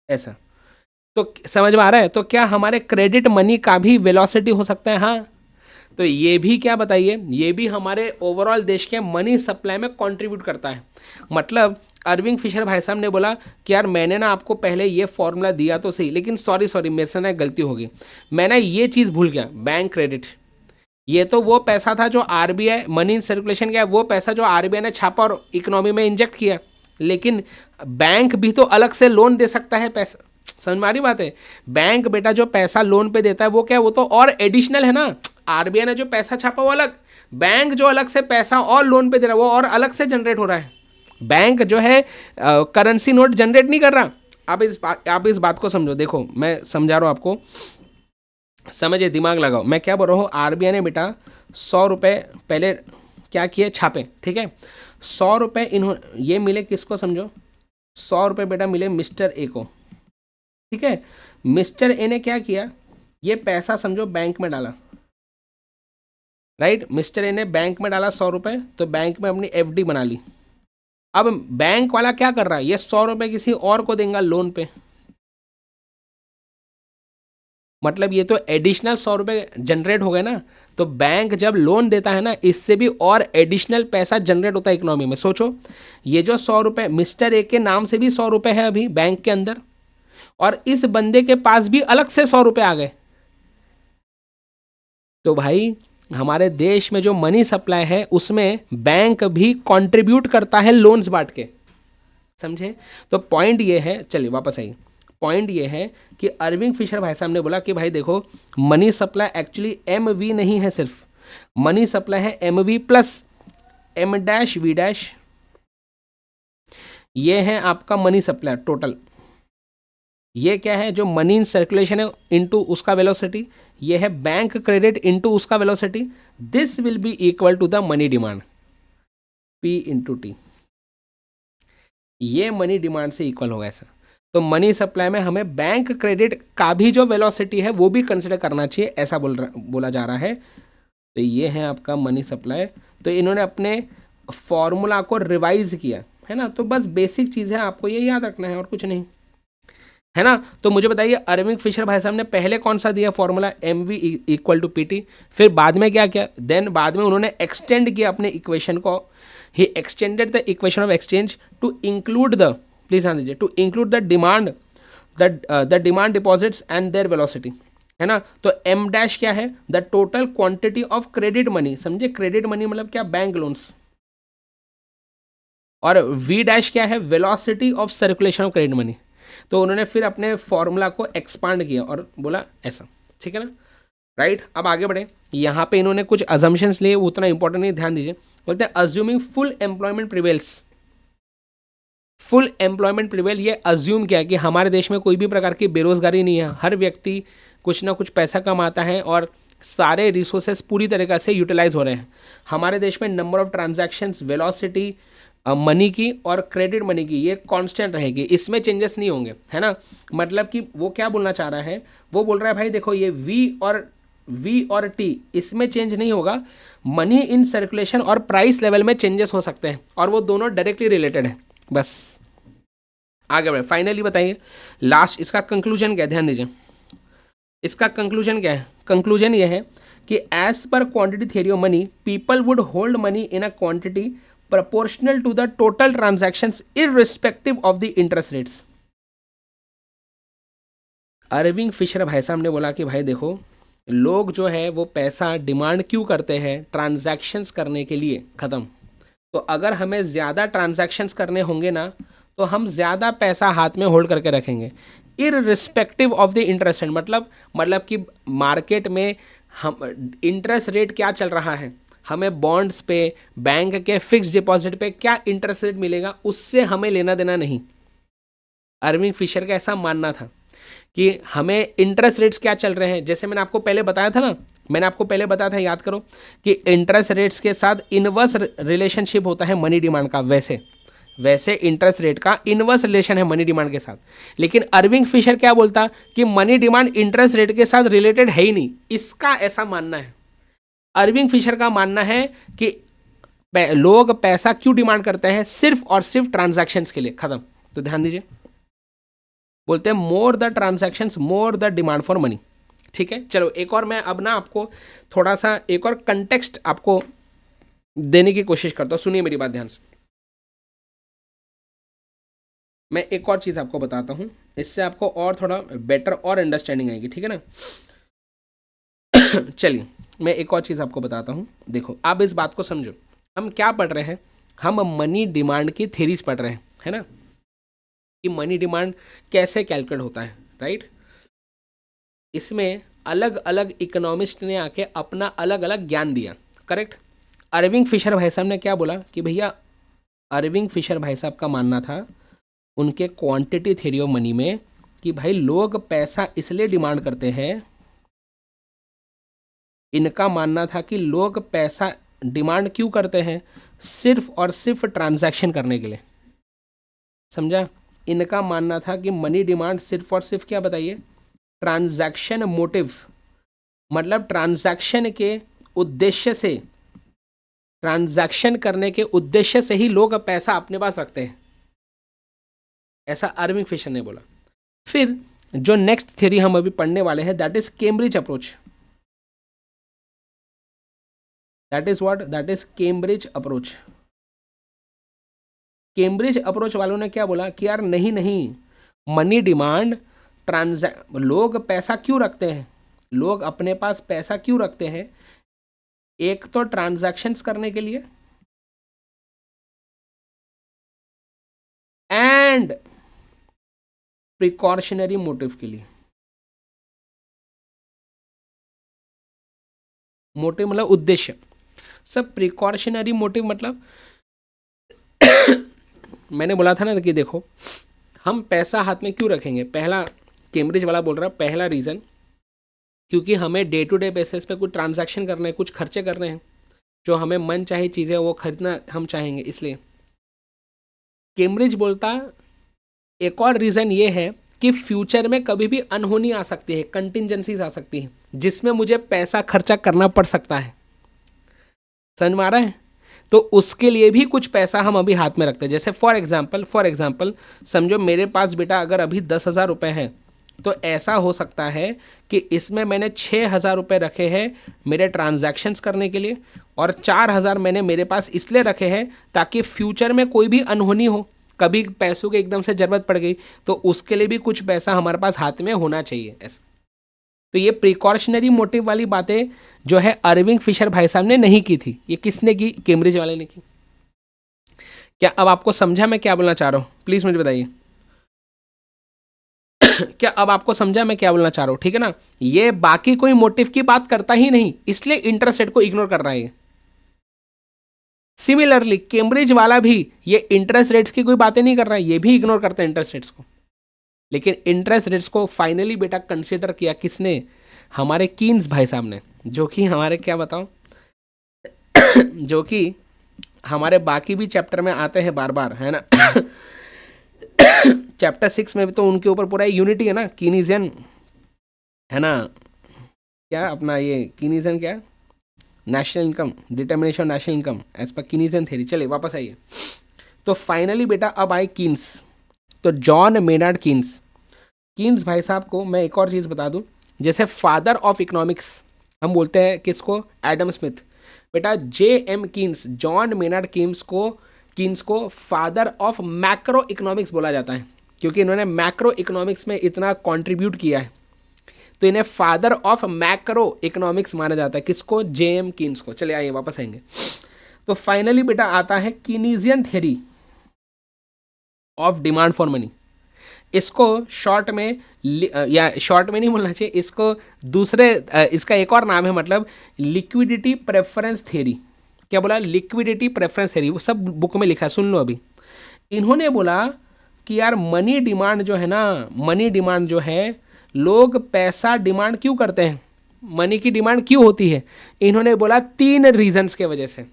S1: ऐसा। तो समझ में आ रहा है? तो क्या हमारे क्रेडिट मनी का भी वेलोसिटी हो सकता है? हाँ। तो ये भी क्या बताइए, ये भी हमारे ओवरऑल देश के मनी सप्लाई में कंट्रीब्यूट करता है। मतलब अरविंद फिशर भाई साहब ने बोला कि यार मैंने ना आपको पहले ये फॉर्मूला दिया तो सही, लेकिन सॉरी मेरे से ना गलती हो गई, मैंने ये चीज़ भूल गया, बैंक क्रेडिट। ये तो वो पैसा था जो आरबीआई मनी सर्कुलेशन किया, वो पैसा जो आरबीआई ने छापा और इकोनॉमी में इंजेक्ट किया। लेकिन बैंक भी तो अलग से लोन दे सकता है पैसा, समझ में आ रही बात है? बैंक बेटा जो पैसा लोन पे देता है वो क्या है, वो तो और एडिशनल है ना। आरबीआई ने जो पैसा छापा वो अलग, बैंक जो अलग से पैसा और लोन पे दे रहा है वो और अलग से जनरेट हो रहा है। बैंक जो है करेंसी नोट जनरेट नहीं कर रहा। आप इस बात को समझो, देखो मैं समझा रहा हूँ आपको, समझे, दिमाग लगाओ। मैं क्या बोल रहा हूँ, आरबीआई ने बेटा 100 रुपये पहले क्या किए, छापे, ठीक है। 100 रुपये ये मिले किसको, समझो, 100 रुपये बेटा मिले मिस्टर ए को, ठीक है। मिस्टर ए ने क्या किया, ये पैसा समझो बैंक में डाला, राइट। मिस्टर ए ने बैंक में डाला 100 रुपये, तो बैंक में अपनी एफडी बना ली, अब बैंक वाला क्या कर रहा है, ये 100 रुपये किसी और को देगा लोन पे, मतलब ये तो एडिशनल 100 रुपये जनरेट हो गए ना। तो बैंक जब लोन देता है ना, इससे भी और एडिशनल पैसा जनरेट होता है इकोनॉमी में। सोचो, ये जो 100 रुपये मिस्टर ए के नाम से भी 100 रुपये है अभी बैंक के अंदर, और इस बंदे के पास भी अलग से 100 रुपये आ गए। तो भाई हमारे देश में जो मनी सप्लाई है उसमें बैंक भी कंट्रीब्यूट करता है लोन्स बांट के, समझे। तो पॉइंट ये है, चलिए वापस आइए, पॉइंट ये है कि अरविंद फिशर भाई साहब ने बोला कि भाई देखो, money supply actually M V नहीं है, सिर्फ मनी सप्लाई है M V plus M dash V dash, ये है आपका मनी सप्लाई टोटल। ये क्या है, जो मनी इन सर्कुलेशन है इनटू उसका वेलोसिटी, ये है बैंक क्रेडिट इनटू उसका velocity, this will be equal to the money demand P into T, ये मनी डिमांड से इक्वल होगा ऐसा। तो मनी सप्लाई में हमें बैंक क्रेडिट का भी जो वेलोसिटी है वो भी कंसिडर करना चाहिए, ऐसा बोला जा रहा है। तो ये है आपका मनी सप्लाई। तो इन्होंने अपने फॉर्मूला को रिवाइज किया है ना, तो बस बेसिक चीज़ है, आपको ये याद रखना है और कुछ नहीं, है ना। तो मुझे बताइए, अरविंद फिशर भाई साहब ने पहले कौन सा दिया formula, M V equal to P T, फिर बाद में क्या किया, देन बाद में उन्होंने एक्सटेंड किया अपने इक्वेशन को, he extended the equation of exchange to include the, please ध्यान दीजिए, to include the demand, the demand deposits and their velocity, है ना। तो एम डैश क्या है, the total quantity of credit money, समझे, क्रेडिट मनी मतलब क्या, बैंक लोन्स, और वी डैश क्या है, velocity of circulation of credit money. तो उन्होंने फिर अपने फॉर्मूला को एक्सपांड किया और बोला ऐसा, ठीक है ना, राइट। अब आगे बढ़े, यहाँ पे इन्होंने कुछ अजम्पशंस लिए, वो उतना इंपॉर्टेंट नहीं, ध्यान दीजिए। बोलते हैं assuming full employment prevails, full employment prevail, ये अज्यूम किया कि हमारे देश में कोई भी प्रकार की बेरोजगारी नहीं है, हर व्यक्ति कुछ ना कुछ पैसा कमाता है और सारे रिसोर्सेस पूरी तरीक़ा से यूटिलाइज हो रहे हैं। हमारे देश में number of transactions, velocity money की और क्रेडिट मनी की, ये कांस्टेंट रहेगी, इसमें चेंजेस नहीं होंगे, है ना। मतलब कि वो क्या बोलना चाह रहा है, वो बोल रहा है भाई देखो, ये वी और टी इसमें चेंज नहीं होगा, मनी इन सर्कुलेशन और प्राइस लेवल में चेंजेस हो सकते हैं, और वो दोनों डायरेक्टली रिलेटेड है। बस आगे बढ़े, फाइनली बताइए लास्ट इसका कंक्लूजन क्या है, ध्यान दीजिए, इसका कंक्लूजन क्या है। कंक्लूजन ये है कि as per quantity theory of money, people would hold money in a quantity proportional to the total transactions irrespective of the interest rates। Irving Fisher भाई साहब ने बोला कि भाई देखो, लोग जो है वो पैसा डिमांड क्यों करते हैं, ट्रांजैक्शंस करने के लिए, ख़त्म। तो अगर हमें ज़्यादा ट्रांजैक्शंस करने होंगे ना, तो हम ज़्यादा पैसा हाथ में होल्ड करके रखेंगे, irrespective of the interest rate, मतलब कि मार्केट में हम इंटरेस्ट रेट क्या चल रहा है, हमें बॉन्ड्स पे, बैंक के फिक्स डिपॉजिट पे क्या इंटरेस्ट रेट मिलेगा, उससे हमें लेना देना नहीं। अरविंद फिशर का ऐसा मानना था कि हमें इंटरेस्ट रेट्स क्या चल रहे हैं, जैसे मैंने आपको पहले बताया था ना, याद करो कि इंटरेस्ट रेट्स के साथ इनवर्स रिलेशनशिप होता है मनी डिमांड का, वैसे इंटरेस्ट रेट का इनवर्स रिलेशन है मनी डिमांड के साथ। लेकिन अरविंद फिशर क्या बोलता कि मनी डिमांड इंटरेस्ट रेट के साथ रिलेटेड है ही नहीं, इसका ऐसा मानना है। अरविंद फिशर का मानना है कि लोग पैसा क्यों डिमांड करते हैं, सिर्फ और सिर्फ ट्रांजैक्शंस के लिए, खत्म। तो ध्यान दीजिए, बोलते हैं more the transactions more the demand for money, ठीक है। चलो एक और मैं अब ना आपको थोड़ा सा एक और कंटेक्स्ट आपको देने की कोशिश करता हूं, सुनिए मेरी बात ध्यान से। मैं एक और चीज़ आपको बताता हूं, इससे आपको और थोड़ा बेटर और अंडरस्टैंडिंग आएगी, ठीक है ना। चलिए मैं एक और चीज़ आपको बताता हूँ, देखो आप इस बात को समझो, हम क्या पढ़ रहे हैं, हम मनी डिमांड की थ्योरीज पढ़ रहे हैं, है ना, कि मनी डिमांड कैसे कैलकुलेट होता है, राइट। इसमें अलग अलग इकोनॉमिस्ट ने आके अपना अलग अलग ज्ञान दिया, करेक्ट। अरविंद फिशर भाई साहब ने क्या बोला कि भैया, अरविंद फिशर भाई साहब का मानना था उनके क्वांटिटी थ्योरी ऑफ मनी में कि भाई लोग पैसा इसलिए डिमांड करते हैं, इनका मानना था कि लोग पैसा डिमांड क्यों करते हैं, सिर्फ और सिर्फ ट्रांजैक्शन करने के लिए, समझा। इनका मानना था कि मनी डिमांड सिर्फ और सिर्फ क्या बताइए, ट्रांजैक्शन मोटिव, मतलब ट्रांजैक्शन के उद्देश्य से ट्रांजैक्शन करने के उद्देश्य से ही लोग पैसा अपने पास रखते हैं, ऐसा अर्विंग फिशर ने बोला। फिर जो नेक्स्ट थ्योरी हम अभी पढ़ने वाले हैं, that is Cambridge approach. That is what? That is Cambridge approach. Cambridge approach वालों ने क्या बोला कि यार नहीं नहीं, मनी डिमांड लोग पैसा क्यों रखते हैं, लोग अपने पास पैसा क्यों रखते हैं? एक तो ट्रांजैक्शंस करने के लिए, एंड प्रिकॉशनरी मोटिव के लिए। मोटिव मतलब उद्देश्य। सब प्रिकॉशनरी मोटिव मतलब मैंने बोला था ना कि देखो हम पैसा हाथ में क्यों रखेंगे, पहला कैम्ब्रिज वाला बोल रहा है, पहला रीज़न क्योंकि हमें डे टू डे बेसिस पे कुछ ट्रांजैक्शन करने हैं, कुछ खर्चे करने हैं, जो हमें मन चाहे चीज़ें वो खरीदना हम चाहेंगे, इसलिए। कैम्ब्रिज बोलता एक और रीज़न ये है कि फ्यूचर में कभी भी अनहोनी आ सकती है, कंटिजेंसीज आ सकती है जिसमें मुझे पैसा खर्चा करना पड़ सकता है। समझ में आ रहा है? तो उसके लिए भी कुछ पैसा हम अभी हाथ में रखते हैं। जैसे फॉर एग्जाम्पल समझो मेरे पास बेटा अगर अभी 10,000 रुपये है, तो ऐसा हो सकता है कि इसमें मैंने 6,000 रुपये रखे हैं मेरे ट्रांजैक्शंस करने के लिए, और 4,000 मैंने मेरे पास इसलिए रखे हैं ताकि फ्यूचर में कोई भी अनहोनी हो, कभी पैसों की एकदम से ज़रूरत पड़ गई, तो उसके लिए भी कुछ पैसा हमारे पास हाथ में होना चाहिए ऐसा। तो ये प्रिकॉशनरी मोटिव वाली बातें जो है अर्विंग फिशर भाई साहब ने नहीं की थी, ये किसने की? कैम्ब्रिज वाले ने की। क्या अब आपको समझा मैं क्या बोलना चाह रहा हूँ? प्लीज़ मुझे बताइए। क्या अब आपको समझा मैं क्या बोलना चाह रहा हूँ? ठीक है ना? ये बाकी कोई मोटिव की बात करता ही नहीं, इसलिए इंटरेस्ट रेट को इग्नोर कर रहा है। सिमिलरली कैम्ब्रिज वाला भी ये इंटरेस्ट रेट्स की कोई बातें नहीं कर रहा है, ये भी इग्नोर करता है इंटरेस्ट रेट्स को। लेकिन इंटरेस्ट रेट्स को फाइनली बेटा कंसीडर किया किसने? हमारे कीन्स भाई साहब ने, जो कि हमारे क्या बताऊं जो कि हमारे बाकी भी चैप्टर में आते हैं बार बार, है ना? चैप्टर 6 में भी तो उनके ऊपर पूरा यूनिटी है ना, कीनीजियन, है ना? क्या अपना ये कीनीजियन क्या, national income, determination national income as per Keynesian theory. चलिए वापस आइए। तो फाइनली बेटा अब आए कीन्स। तो जॉन मेनार्ड कीन्स भाई साहब को मैं एक और चीज़ बता दूं, जैसे फादर ऑफ इकोनॉमिक्स हम बोलते हैं किसको? Adam Smith. बेटा J.M. Keynes, John Maynard Keynes को फादर ऑफ मैक्रो इकोनॉमिक्स बोला जाता है, क्योंकि इन्होंने मैक्रो इकोनॉमिक्स में इतना कंट्रीब्यूट किया है, तो इन्हें फादर ऑफ मैक्रो इकोनॉमिक्स माना जाता है। किसको? J.M. कीन्स को। चलिए आइए वापस आएंगे। तो फाइनली बेटा आता है Keynesian theory of demand for money. इसको शॉर्ट में या शॉर्ट में नहीं बोलना चाहिए, इसको दूसरे इसका एक और नाम है, मतलब लिक्विडिटी प्रेफरेंस थ्योरी। क्या बोला? Liquidity preference theory. वो सब बुक में लिखा है, सुन लो अभी। इन्होंने बोला कि यार मनी डिमांड जो है ना, मनी डिमांड जो है, लोग पैसा डिमांड क्यों करते हैं, मनी की डिमांड क्यों होती है? इन्होंने बोला 3 रीजंस के वजह से।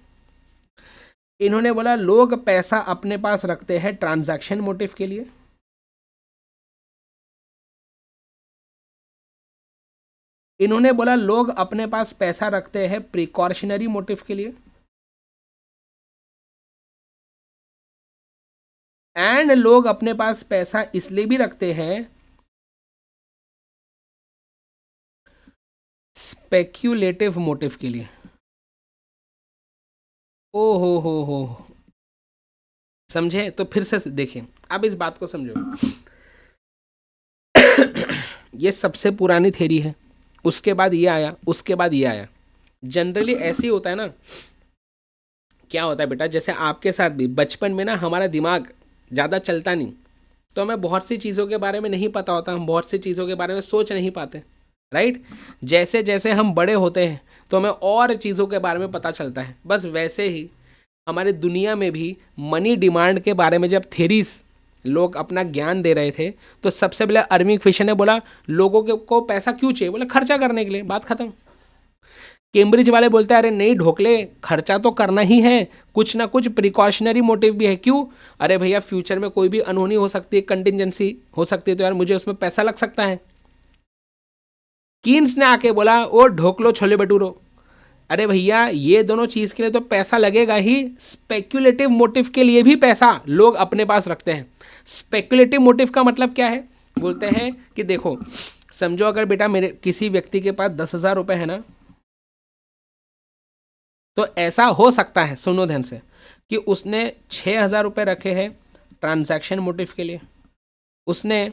S1: इन्होंने बोला लोग पैसा अपने पास रखते हैं ट्रांजैक्शन मोटिव के लिए, इन्होंने बोला लोग अपने पास पैसा रखते हैं प्रिकॉशनरी मोटिव के लिए, एंड लोग अपने पास पैसा इसलिए भी रखते हैं स्पेक्यूलेटिव मोटिव के लिए। ओ हो, समझे? तो फिर से देखिए, अब इस बात को समझो। ये सबसे पुरानी थ्योरी है, उसके बाद ये आया, उसके बाद ये आया। जनरली ऐसे ही होता है ना। क्या होता है बेटा, जैसे आपके साथ भी बचपन में ना हमारा दिमाग ज़्यादा चलता नहीं, तो हमें बहुत सी चीज़ों के बारे में नहीं पता होता, हम बहुत सी चीज़ों के बारे में सोच नहीं पाते, राइट? जैसे जैसे हम बड़े होते हैं तो हमें और चीज़ों के बारे में पता चलता है। बस वैसे ही हमारे दुनिया में भी मनी डिमांड के बारे में जब थ्योरीज लोग अपना ज्ञान दे रहे थे, तो सबसे पहले अर्विंग फिशर ने बोला लोगों को पैसा क्यों चाहिए? बोला खर्चा करने के लिए, बात खत्म। कैम्ब्रिज वाले बोलते हैं अरे नहीं ढोकले, खर्चा तो करना ही है, कुछ ना कुछ प्रिकॉशनरी मोटिव भी है। क्यों? अरे भैया फ्यूचर में कोई भी अनहोनी हो सकती है, कंटिजेंसी हो सकती है, तो यार मुझे उसमें पैसा लग सकता है। कीन्स ने आके बोला ओ ढोकलो छोले भटूरो, अरे भैया ये दोनों चीज़ के लिए तो पैसा लगेगा ही, स्पेक्युलेटिव मोटिव के लिए भी पैसा लोग अपने पास रखते हैं। स्पेक्युलेटिव मोटिव का मतलब क्या है, बोलते हैं कि देखो समझो अगर बेटा मेरे किसी व्यक्ति के पास 10,000 रुपये है ना, तो ऐसा हो सकता है, सुनो ध्यान से, कि उसने 6,000 रुपये रखे हैं ट्रांजैक्शन मोटिव के लिए, उसने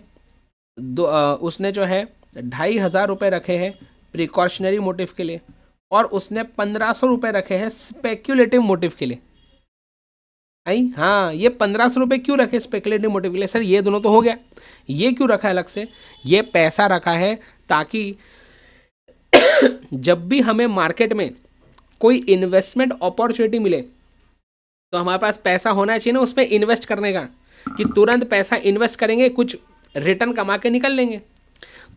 S1: जो है 2,500 रुपये रखे हैं प्रिकॉशनरी मोटिव के लिए, और उसने 1,500 रुपये रखे हैं स्पेक्युलेटिव मोटिव के लिए। आई हाँ, ये 1,500 रुपये क्यों रखे स्पेक्युलेटिव मोटिव के लिए? सर ये दोनों तो हो गया, ये क्यों रखा है अलग से? ये पैसा रखा है ताकि जब भी हमें मार्केट में कोई इन्वेस्टमेंट अपॉर्चुनिटी मिले तो हमारे पास पैसा होना चाहिए ना उसमें इन्वेस्ट करने का, कि तुरंत पैसा इन्वेस्ट करेंगे कुछ रिटर्न कमा के निकल लेंगे।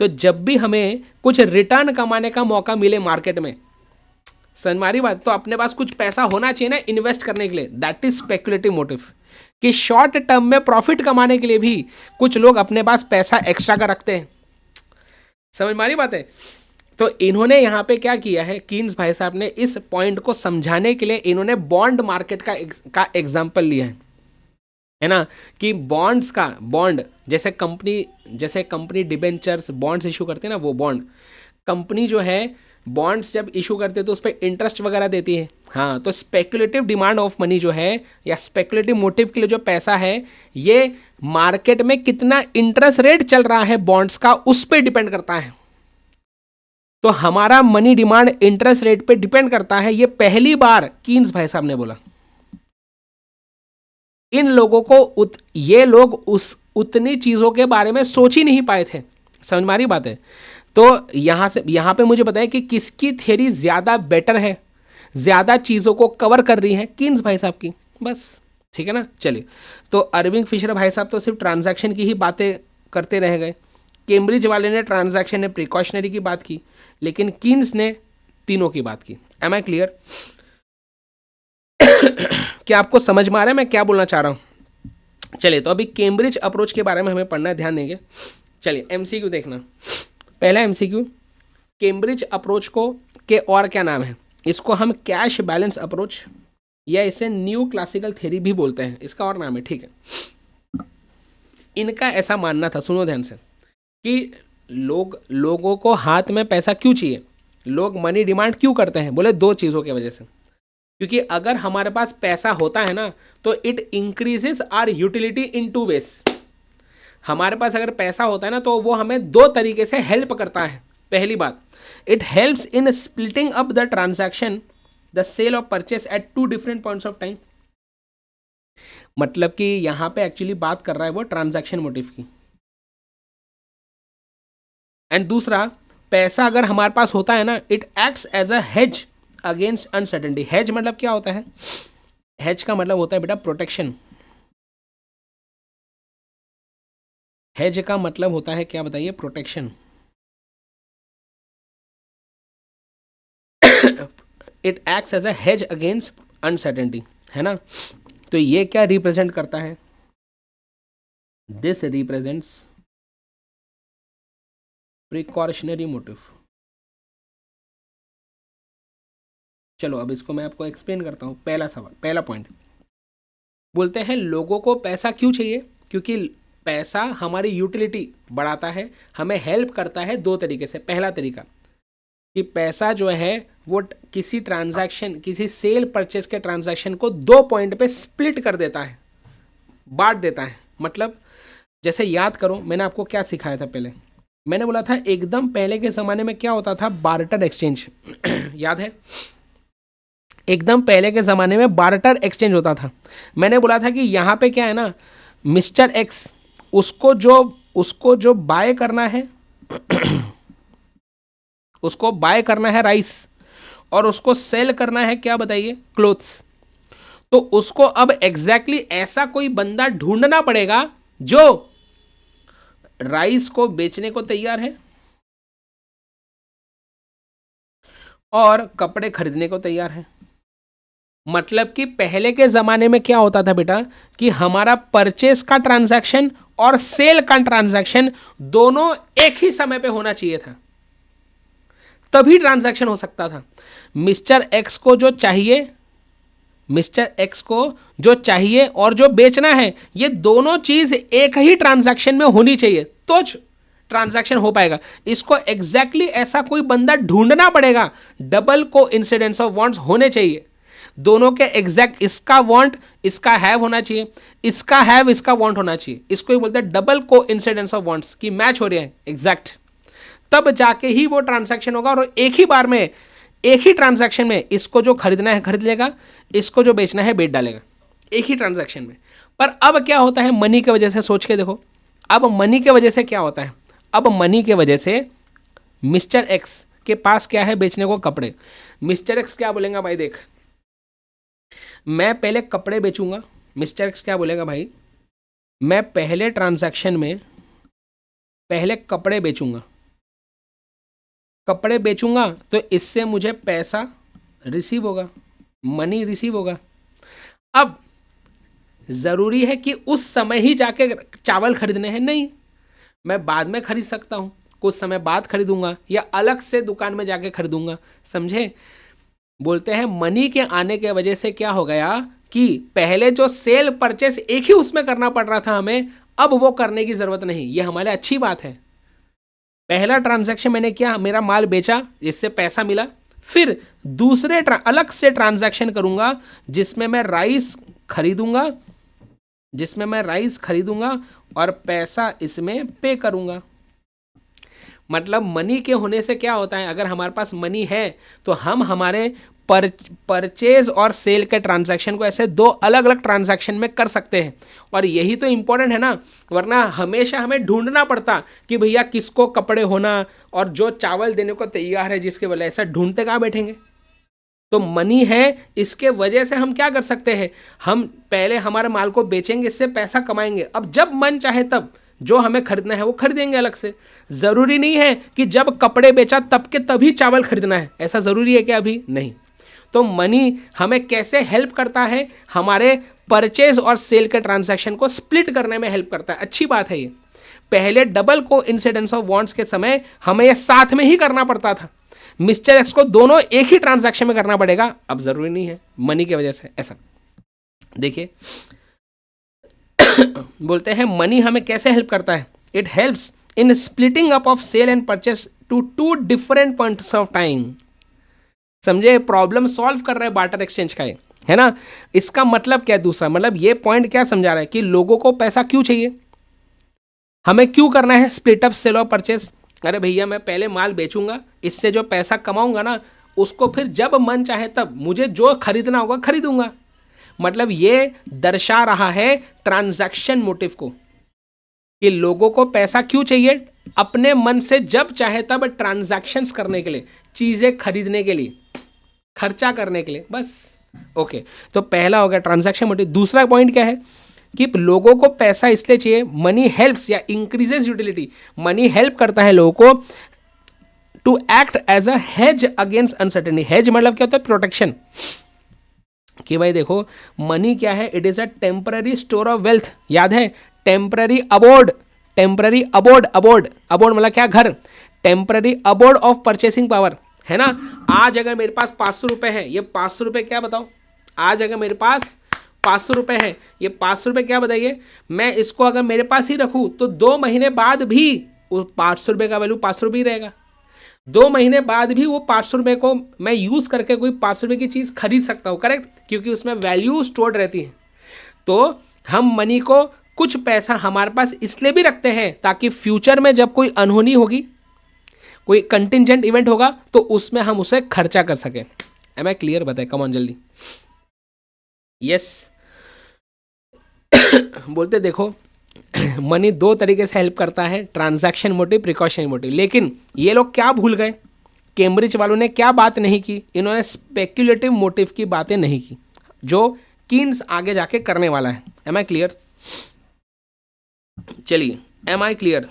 S1: तो जब भी हमें कुछ रिटर्न कमाने का मौका मिले मार्केट में, समझ मारी बात, तो अपने पास कुछ पैसा होना चाहिए ना इन्वेस्ट करने के लिए, दैट इज स्पेक्युलेटिव मोटिव। कि शॉर्ट टर्म में प्रॉफिट कमाने के लिए भी कुछ लोग अपने पास पैसा एक्स्ट्रा का रखते हैं, समझ मारी बात है। तो इन्होंने यहाँ पे क्या किया है, कीन्स भाई साहब ने इस पॉइंट को समझाने के लिए इन्होंने बॉन्ड मार्केट का एग्जाम्पल लिया है ना, कि बॉन्ड्स का, बॉन्ड जैसे कंपनी डिबेंचर्स बॉन्ड्स इशू करते हैं ना, वो बॉन्ड कंपनी जो है बॉन्ड्स जब इशू करते हैं तो उस पर इंटरेस्ट वगैरह देती है। हाँ, तो स्पेकुलेटिव डिमांड ऑफ मनी जो है या स्पेकुलेटिव मोटिव के लिए जो पैसा है, ये मार्केट में कितना इंटरेस्ट रेट चल रहा है बॉन्ड्स का, उस पर डिपेंड करता है। तो हमारा मनी डिमांड इंटरेस्ट रेट पे डिपेंड करता है, ये पहली बार कीन्स भाई साहब ने बोला। इन लोगों को ये लोग उतनी चीज़ों के बारे में सोच ही नहीं पाए थे, समझ मारी बात है। तो यहाँ पे मुझे बताएं कि किसकी थ्योरी ज़्यादा बेटर है, ज़्यादा चीज़ों को कवर कर रही है, कीन्स भाई साहब की, बस ठीक है ना। चलिए, तो अरविंद फिशर भाई साहब तो सिर्फ ट्रांजैक्शन की ही बातें करते रह गए, कैम्ब्रिज वाले ने ट्रांजैक्शन ने प्रिकॉशनरी की बात की, लेकिन कीन्स ने तीनों की बात की। Am I clear? क्या आपको समझ में आ रहा है मैं क्या बोलना चाह रहा हूँ? चलिए, तो अभी कैम्ब्रिज अप्रोच के बारे में हमें पढ़ना है, ध्यान देंगे। चलिए एमसीक्यू देखना, पहला एमसीक्यू, कैम्ब्रिज अप्रोच को के और क्या नाम है? इसको हम कैश बैलेंस अप्रोच या इसे न्यू क्लासिकल थ्योरी भी बोलते हैं, इसका और नाम है, ठीक है। इनका ऐसा मानना था, सुनो ध्यान से, कि लोगों को हाथ में पैसा क्यों चाहिए, लोग मनी डिमांड क्यों करते हैं? बोले दो चीज़ों की वजह से, क्योंकि अगर हमारे पास पैसा होता है ना तो it increases our utility in two ways. हमारे पास अगर पैसा होता है ना तो वो हमें दो तरीके से हेल्प करता है। पहली बात, it helps in splitting up the transaction, the sale और purchase at two different points of time. मतलब कि यहां पे एक्चुअली बात कर रहा है वो ट्रांजैक्शन मोटिव की। एंड दूसरा, पैसा अगर हमारे पास होता है ना, it acts as a hedge against uncertainty. Hedge मतलब क्या होता है? हेज का मतलब होता है बेटा प्रोटेक्शन। हेज का मतलब होता है क्या बताइए? Protection. It acts as a hedge against uncertainty, है ना। तो ये क्या रिप्रेजेंट करता है? This represents precautionary motive. चलो अब इसको मैं आपको एक्सप्लेन करता हूँ। पहला सवाल, पहला पॉइंट, बोलते हैं लोगों को पैसा क्यों चाहिए? क्योंकि पैसा हमारी यूटिलिटी बढ़ाता है, हमें हेल्प करता है दो तरीके से। पहला तरीका कि पैसा जो है वो किसी ट्रांजैक्शन, किसी सेल परचेस के ट्रांजैक्शन को दो पॉइंट पे स्प्लिट कर देता है, बांट देता है। मतलब जैसे याद करो, मैंने आपको क्या सिखाया था पहले? मैंने बोला था एकदम पहले के ज़माने में क्या होता था? Barter exchange. याद है? एकदम पहले के ज़माने में बार्टर एक्सचेंज होता था। मैंने बोला था कि यहाँ पे क्या है ना, मिस्टर एक्स, उसको जो बाय करना है उसको बाय करना है राइस, और उसको सेल करना है क्या बताइए? क्लोथ्स। तो उसको अब एग्जैक्टली ऐसा कोई बंदा ढूंढना पड़ेगा जो राइस को बेचने को तैयार है और कपड़े खरीदने को तैयार है। मतलब कि पहले के ज़माने में क्या होता था बेटा, कि हमारा परचेस का ट्रांजैक्शन और सेल का ट्रांजैक्शन दोनों एक ही समय पे होना चाहिए था, तभी ट्रांजैक्शन हो सकता था। मिस्टर एक्स को जो चाहिए, मिस्टर एक्स को जो चाहिए और जो बेचना है, ये दोनों चीज एक ही ट्रांजैक्शन में होनी चाहिए तो ट्रांजैक्शन हो पाएगा। इसको एग्जैक्टली ऐसा कोई बंदा ढूंढना पड़ेगा। डबल को इंसिडेंस ऑफ वांट्स होने चाहिए, दोनों के एग्जैक्ट, इसका वांट इसका हैव होना चाहिए, इसका हैव इसका वांट होना चाहिए। इसको ही बोलते हैं डबल को इंसिडेंस ऑफ वांट्स, की मैच हो रहे हैं एग्जैक्ट, तब जाके ही वो ट्रांजैक्शन होगा। और एक ही बार में, एक ही ट्रांजैक्शन में इसको जो खरीदना है खरीद लेगा, इसको जो बेचना है बेच डालेगा, एक ही ट्रांजैक्शन में। पर अब क्या होता है मनी की वजह से, सोच के देखो, अब मनी की वजह से क्या होता है, अब मनी की वजह से मिस्टर एक्स के पास क्या है बेचने को, कपड़े। मिस्टर एक्स क्या बोलेगा, भाई देख मैं पहले कपड़े बेचूंगा। मिस्टर एक्स क्या बोलेगा, भाई मैं पहले ट्रांजैक्शन में पहले कपड़े बेचूंगा, कपड़े बेचूंगा तो इससे मुझे पैसा रिसीव होगा, मनी रिसीव होगा। अब जरूरी है कि उस समय ही जाके चावल खरीदने हैं? नहीं, मैं बाद में खरीद सकता हूं, कुछ समय बाद खरीदूंगा या अलग से दुकान में जाके खरीदूंगा। समझे? बोलते हैं मनी के आने के वजह से क्या हो गया कि पहले जो सेल परचेस एक ही उसमें करना पड़ रहा था हमें, अब वो करने की जरूरत नहीं। ये हमारे अच्छी बात है। पहला ट्रांजैक्शन मैंने किया, मेरा माल बेचा, जिससे पैसा मिला। फिर दूसरे अलग से ट्रांजैक्शन करूंगा जिसमें मैं राइस खरीदूंगा, जिसमें मैं राइस खरीदूंगा और पैसा इसमें पे करूंगा। मतलब मनी के होने से क्या होता है, अगर हमारे पास मनी है तो हम हमारे परचेज और सेल के ट्रांजैक्शन को ऐसे दो अलग अलग ट्रांजैक्शन में कर सकते हैं। और यही तो इंपॉर्टेंट है ना, वरना हमेशा हमें ढूंढना पड़ता कि भैया किसको कपड़े होना और जो चावल देने को तैयार है जिसके वजह, ऐसा ढूंढते कहाँ बैठेंगे। तो मनी है, इसके वजह से हम क्या कर सकते हैं, हम पहले हमारे माल को बेचेंगे, इससे पैसा कमाएंगे। अब जब मन चाहे तब जो हमें खरीदना है वो खरीदेंगे अलग से। जरूरी नहीं है कि जब कपड़े बेचा तब के तभी चावल खरीदना है, ऐसा जरूरी है क्या? अभी नहीं। तो मनी हमें कैसे हेल्प करता है, हमारे परचेज और सेल के ट्रांजैक्शन को स्प्लिट करने में हेल्प करता है। अच्छी बात है ये। पहले डबल को इंसिडेंस ऑफ वांट्स के समय हमें ये साथ में ही करना पड़ता था, मिस्टर एक्स को दोनों एक ही ट्रांजैक्शन में करना पड़ेगा, अब जरूरी नहीं है मनी की वजह से। ऐसा देखिए बोलते हैं मनी हमें कैसे हेल्प करता है। It helps in splitting up of sale and purchase to two different points of time. समझे? प्रॉब्लम सॉल्व कर रहे हैं बार्टर एक्सचेंज का, है ना। इसका मतलब क्या है, दूसरा मतलब ये पॉइंट क्या समझा रहा है कि लोगों को पैसा क्यों चाहिए, हमें क्यों करना है स्प्लिट अप सेल और परचेस। अरे भैया मैं पहले माल बेचूंगा, इससे जो पैसा कमाऊंगा ना, उसको फिर जब मन चाहे तब मुझे जो खरीदना होगा खरीदूंगा। मतलब ये दर्शा रहा है ट्रांजैक्शन मोटिव को, कि लोगों को पैसा क्यों चाहिए, अपने मन से जब चाहे तब ट्रांजैक्शंस करने के लिए, चीजें खरीदने के लिए, खर्चा करने के लिए, बस। ओके, तो पहला हो गया ट्रांजैक्शन मोटिव। दूसरा पॉइंट क्या है कि लोगों को पैसा इसलिए चाहिए, मनी हेल्प्स या इंक्रीजेस यूटिलिटी, मनी हेल्प करता है लोगों को to act as a hedge against uncertainty. Hedge मतलब क्या होता है, प्रोटेक्शन। कि भाई देखो मनी क्या है, it is a temporary store of wealth. याद है, temporary abode, temporary abode, abode abode मतलब क्या, घर। Temporary abode of purchasing power, है ना। आज अगर मेरे पास 500 रुपए है, ये 500 रुपए क्या बताओ, आज अगर मेरे पास 500 रुपए है, ये 500 रुपए क्या बताइए, मैं इसको अगर मेरे पास ही रखूं तो 2 महीने बाद भी वो 500 रुपए का वैल्यू 500 रुपये ही रहेगा। 2 महीने बाद भी वो 500 रुपये को मैं यूज करके कोई 500 रुपये की चीज खरीद सकता हूँ, करेक्ट, क्योंकि उसमें वैल्यू स्टोर्ड रहती है। तो हम मनी को, कुछ पैसा हमारे पास इसलिए भी रखते हैं ताकि फ्यूचर में जब कोई अनहोनी होगी, कोई कंटिजेंट इवेंट होगा, तो उसमें हम उसे खर्चा कर सके। Am I clear? बताए, कम ऑन जल्दी। यस बोलते देखो मनी दो तरीके से हेल्प करता है, ट्रांजैक्शन मोटिव, प्रिकॉशनरी मोटिव। लेकिन ये लोग क्या भूल गए, कैम्ब्रिज वालों ने क्या बात नहीं की, इन्होंने स्पेक्युलेटिव मोटिव की बातें नहीं की, जो कीन्स आगे जाके करने वाला है। Am I clear? चलिए, एम आई क्लियर?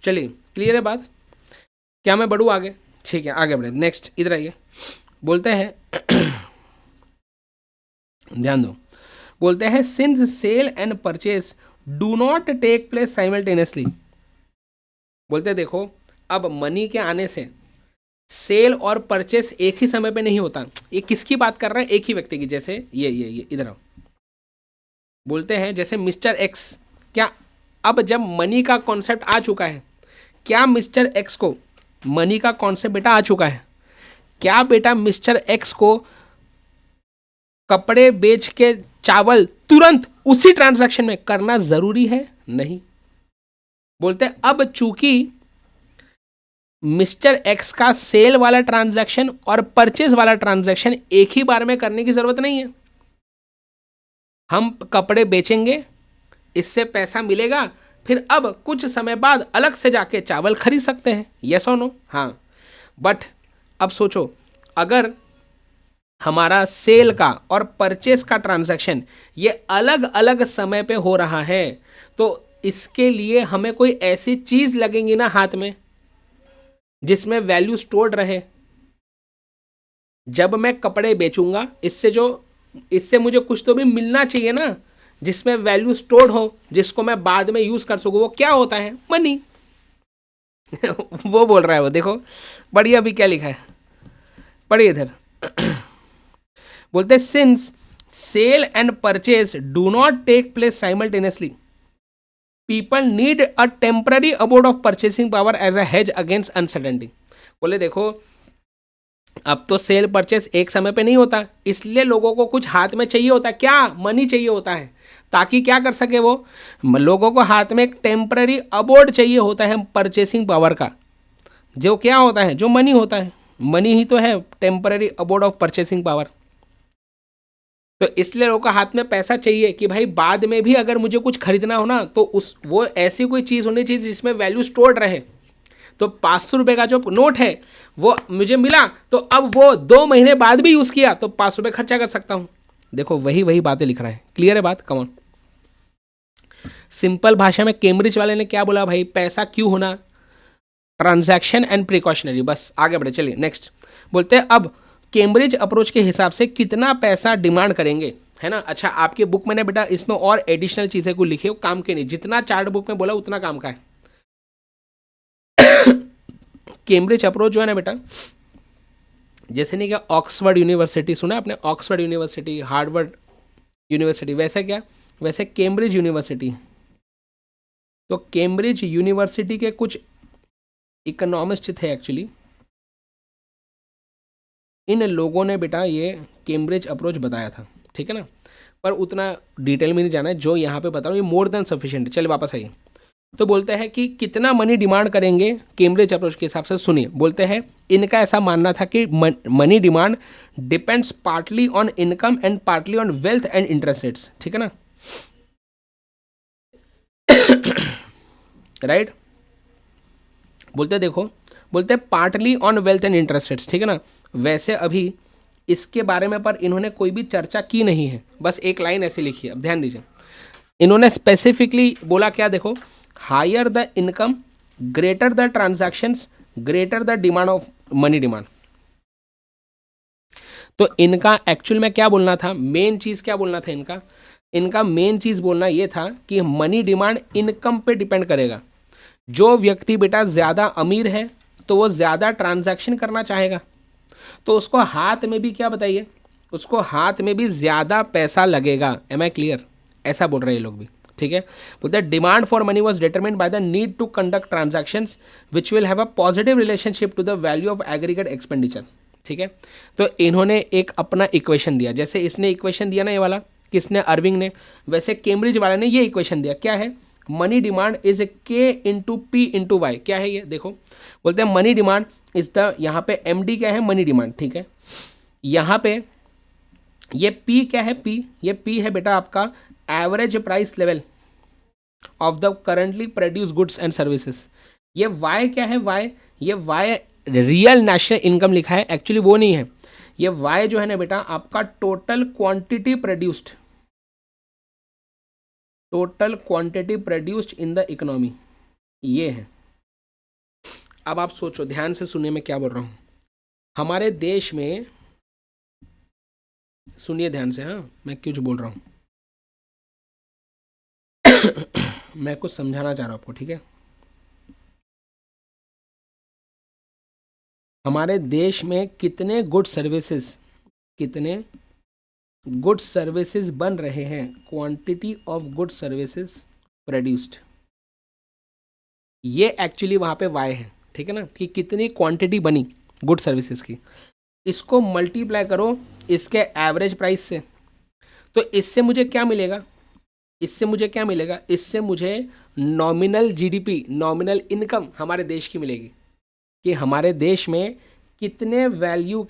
S1: चलिए क्लियर है बात, क्या मैं बढ़ूँ आगे? ठीक है आगे बढ़े, नेक्स्ट इधर आइए। बोलते हैं ध्यान दो, बोलते हैं since sale and purchase do not take place simultaneously. बोलते हैं देखो, अब मनी के आने से सेल और परचेस एक ही समय पे नहीं होता। ये किसकी बात कर रहे हैं? एक ही व्यक्ति की। जैसे ये इधर आओ। बोलते हैं जैसे मिस्टर एक्स, क्या अब जब मनी का कॉन्सेप्ट आ चुका है, क्या मिस्टर एक्स को मनी का कॉन्सेप्ट बेटा आ चुका है, क्या बेटा मिस्टर एक्स को कपड़े बेच के चावल तुरंत उसी ट्रांजैक्शन में करना जरूरी है? नहीं। बोलते हैं अब चूंकि मिस्टर एक्स का सेल वाला ट्रांजैक्शन और परचेज वाला ट्रांजैक्शन एक ही बार में करने की जरूरत नहीं है। हम कपड़े बेचेंगे, इससे पैसा मिलेगा, फिर अब कुछ समय बाद अलग से जाके चावल खरीद सकते हैं। यस और नो? हाँ। बट अब सोचो, अगर हमारा सेल का और परचेस का ट्रांजैक्शन ये अलग अलग समय पे हो रहा है, तो इसके लिए हमें कोई ऐसी चीज लगेंगी ना हाथ में जिसमें वैल्यू स्टोर्ड रहे। जब मैं कपड़े बेचूंगा, इससे मुझे कुछ तो भी मिलना चाहिए ना, जिसमें वैल्यू स्टोर्ड हो, जिसको मैं बाद में यूज कर सकूं। वो क्या होता है? मनी। वो बोल रहा है, वो देखो बढ़िया अभी क्या लिखा है, पढ़िए इधर। बोलते since sale and purchase do not take place simultaneously, people need a temporary abode of purchasing power as a hedge against uncertainty. बोले देखो, अब तो सेल परचेस एक समय पे नहीं होता, इसलिए लोगों को कुछ हाथ में चाहिए होता है। क्या? मनी चाहिए होता है, ताकि क्या कर सके वो, लोगों को हाथ में एक टेम्पररी अबोर्ड चाहिए होता है परचेसिंग पावर का, जो क्या होता है? जो मनी होता है। मनी ही तो है temporary abode of purchasing power. तो इसलिए लोगों को हाथ में पैसा चाहिए कि भाई बाद में भी अगर मुझे कुछ खरीदना हो ना, तो वो ऐसी कोई चीज़ होनी चाहिए जिसमें वैल्यू स्टोर्ड रहे। तो 500 रुपये का जो नोट है वो मुझे मिला, तो अब वो 2 महीने बाद भी यूज़ किया तो 500 रुपये खर्चा कर सकता हूँ। देखो वही बातें लिख रहा है। क्लियर है बात? कमॉन। सिंपल भाषा में कैम्ब्रिज वाले ने क्या बोला भाई? पैसा क्यों होना? Transaction and precautionary. बस आगे बढ़े, चलिए नेक्स्ट। बोलते हैं अब कैम्ब्रिज अप्रोच के हिसाब से कितना पैसा डिमांड करेंगे, है ना? अच्छा, आपके बुक में ने बेटा इसमें और एडिशनल चीज़ें को लिखी हो, काम के नहीं, जितना चार्ट बुक में बोला उतना काम का है। कैम्ब्रिज अप्रोच जो है ना बेटा, जैसे नहीं क्या ऑक्सफोर्ड यूनिवर्सिटी सुना आपने? ऑक्सफोर्ड यूनिवर्सिटी, हार्वर्ड यूनिवर्सिटी, वैसे क्या, वैसे कैम्ब्रिज यूनिवर्सिटी। तो कैम्ब्रिज यूनिवर्सिटी के कुछ इकोनॉमिस्ट थे एक्चुअली, इन लोगों ने बेटा ये कैम्ब्रिज अप्रोच बताया था, ठीक है ना? पर उतना डिटेल में नहीं जाना है, जो यहाँ पे बता रहा हूँ ये मोर देन सफिशिएंट। चलिए वापस आइए। तो बोलते हैं कि कितना मनी डिमांड करेंगे कैम्ब्रिज अप्रोच के हिसाब से। सुनिए, बोलते हैं इनका ऐसा मानना था कि money demand depends partly on income and partly on wealth and interest rates, ठीक है ना? राइट? बोलते देखो, बोलते हैं partly on wealth and interest rates, ठीक है ना? वैसे अभी इसके बारे में पर इन्होंने कोई भी चर्चा की नहीं है, बस एक लाइन ऐसे लिखी है। अब ध्यान दीजिए, इन्होंने स्पेसिफिकली बोला क्या? देखो, higher the income greater the transactions greater the demand of money demand. तो इनका एक्चुअल में क्या बोलना था? मेन चीज क्या बोलना था इनका मेन चीज बोलना ये था कि मनी डिमांड इनकम पे डिपेंड करेगा। जो व्यक्ति बेटा ज्यादा अमीर है तो वो ज्यादा ट्रांजैक्शन करना चाहेगा, तो उसको हाथ में भी क्या बताइए, उसको हाथ में भी ज्यादा पैसा लगेगा। Am I clear? ऐसा बोल रहे हैं ये लोग भी, ठीक है? बोलते हैं demand for money was determined by the need to conduct transactions which will have a positive relationship to the value of aggregate expenditure, ठीक है? तो इन्होंने एक अपना इक्वेशन दिया, जैसे इसने इक्वेशन दिया ना ये वाला, किसने? अर्विंग ने। वैसे कैम्ब्रिज वाले ने ये इक्वेशन दिया, क्या है? Money demand is K into P into Y. क्या है ये? देखो, बोलते हैं मनी डिमांड इज द, यहाँ पे एम डी क्या है? मनी डिमांड, ठीक है? यहाँ पे ये पी क्या है? पी, ये पी है बेटा आपका average price level of the currently produce goods and services. ये वाई क्या है? वाई, ये वाई रियल नेशनल इनकम लिखा है, एक्चुअली वो नहीं है। ये वाई जो है ना बेटा आपका total quantity produced, total quantity produced in the economy, ये है। अब आप सोचो, ध्यान से सुनिए मैं क्या बोल रहा हूँ। हमारे देश में, सुनिए ध्यान से, हाँ मैं कुछ बोल रहा हूँ। मैं कुछ समझाना चाह रहा हूँ आपको, ठीक है। हमारे देश में कितने गुड सर्विसेज बन रहे हैं, quantity of good services produced, ये एक्चुअली वहाँ पे वाई है, ठीक है ना, कि कितनी क्वांटिटी बनी गुड सर्विसेज की। इसको मल्टीप्लाई करो इसके एवरेज प्राइस से, तो इससे मुझे क्या मिलेगा, इससे मुझे नॉमिनल जीडीपी, नॉमिनल इनकम हमारे देश की मिलेगी, कि हमारे देश में कितने वैल्यू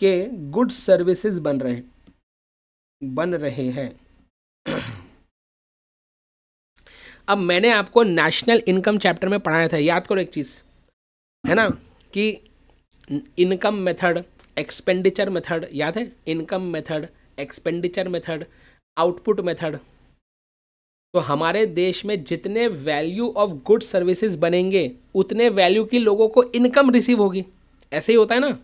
S1: के गुड सर्विसेज बन रहे हैं। अब मैंने आपको नेशनल इनकम चैप्टर में पढ़ाया था, याद करो एक चीज़, है ना, कि इनकम मेथड, एक्सपेंडिचर मेथड, याद है, income method, expenditure method, output method. तो हमारे देश में जितने वैल्यू ऑफ गुड सर्विसेज बनेंगे उतने वैल्यू की लोगों को इनकम रिसीव होगी, ऐसे ही होता है ना।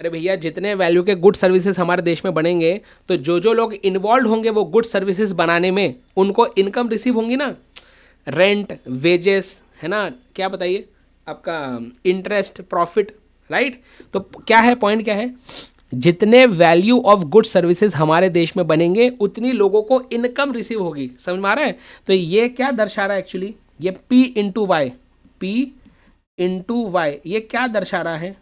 S1: अरे भैया, जितने वैल्यू के गुड सर्विसेज हमारे देश में बनेंगे तो जो लोग इन्वॉल्व होंगे वो गुड सर्विसेज बनाने में, उनको इनकम रिसीव होंगी ना, रेंट, वेजेस, है ना, क्या बताइए आपका, इंटरेस्ट, प्रॉफिट, राइट। तो क्या है, पॉइंट क्या है, जितने वैल्यू ऑफ गुड सर्विसेज हमारे देश में बनेंगे उतनी लोगों को इनकम रिसीव होगी, समझ में आ रहा है। तो ये क्या दर्शा रहा है एक्चुअली, ये P इंटू वाई, ये क्या दर्शा रहा है,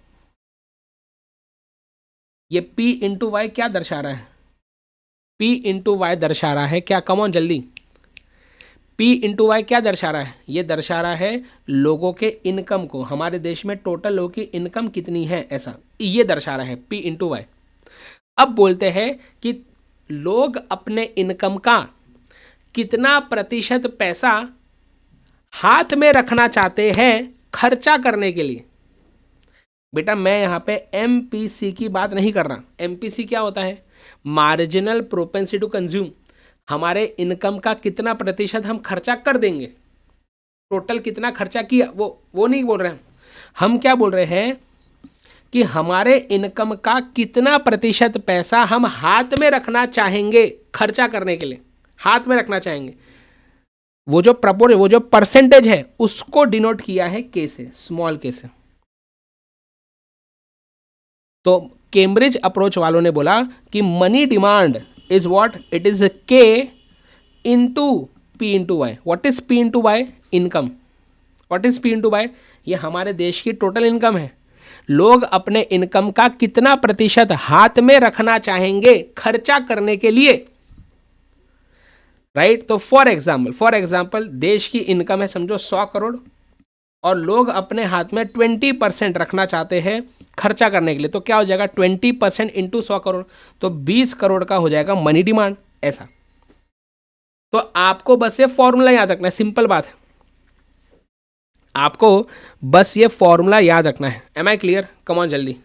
S1: ये P इंटू वाई क्या दर्शा रहा है, P इंटू वाई दर्शा रहा है क्या, कम ऑन जल्दी, P इंटू वाई क्या दर्शा रहा है, ये दर्शा रहा है लोगों के इनकम को, हमारे देश में टोटल लोगों की इनकम कितनी है, ऐसा ये दर्शा रहा है P इंटू वाई। अब बोलते हैं कि लोग अपने इनकम का कितना प्रतिशत पैसा हाथ में रखना चाहते हैं खर्चा करने के लिए। बेटा मैं यहाँ पे MPC की बात नहीं कर रहा। MPC क्या होता है, मार्जिनल प्रोपेंसिटी टू कंज्यूम, हमारे इनकम का कितना प्रतिशत हम खर्चा कर देंगे, टोटल कितना खर्चा किया, वो नहीं बोल रहे हम क्या बोल रहे हैं कि हमारे इनकम का कितना प्रतिशत पैसा हम हाथ में रखना चाहेंगे खर्चा करने के लिए, हाथ में रखना चाहेंगे। वो जो परसेंटेज है उसको डिनोट किया है के से, स्मॉल के से। तो कैम्ब्रिज अप्रोच वालों ने बोला कि money demand is what, it is K into P into Y. What is P into Y, income. What is P into Y, ये हमारे देश की टोटल इनकम है। लोग अपने इनकम का कितना प्रतिशत हाथ में रखना चाहेंगे खर्चा करने के लिए, राइट। तो फॉर एग्जाम्पल देश की इनकम है समझो 100 करोड़ और लोग अपने हाथ में 20% रखना चाहते हैं खर्चा करने के लिए, तो क्या हो जाएगा 20% इंटू 100 करोड़, तो 20 करोड़ का हो जाएगा मनी डिमांड, ऐसा। तो आपको बस ये फॉर्मूला याद रखना है, सिंपल बात है, आपको बस ये फॉर्मूला याद रखना है। Am I clear, come on जल्दी।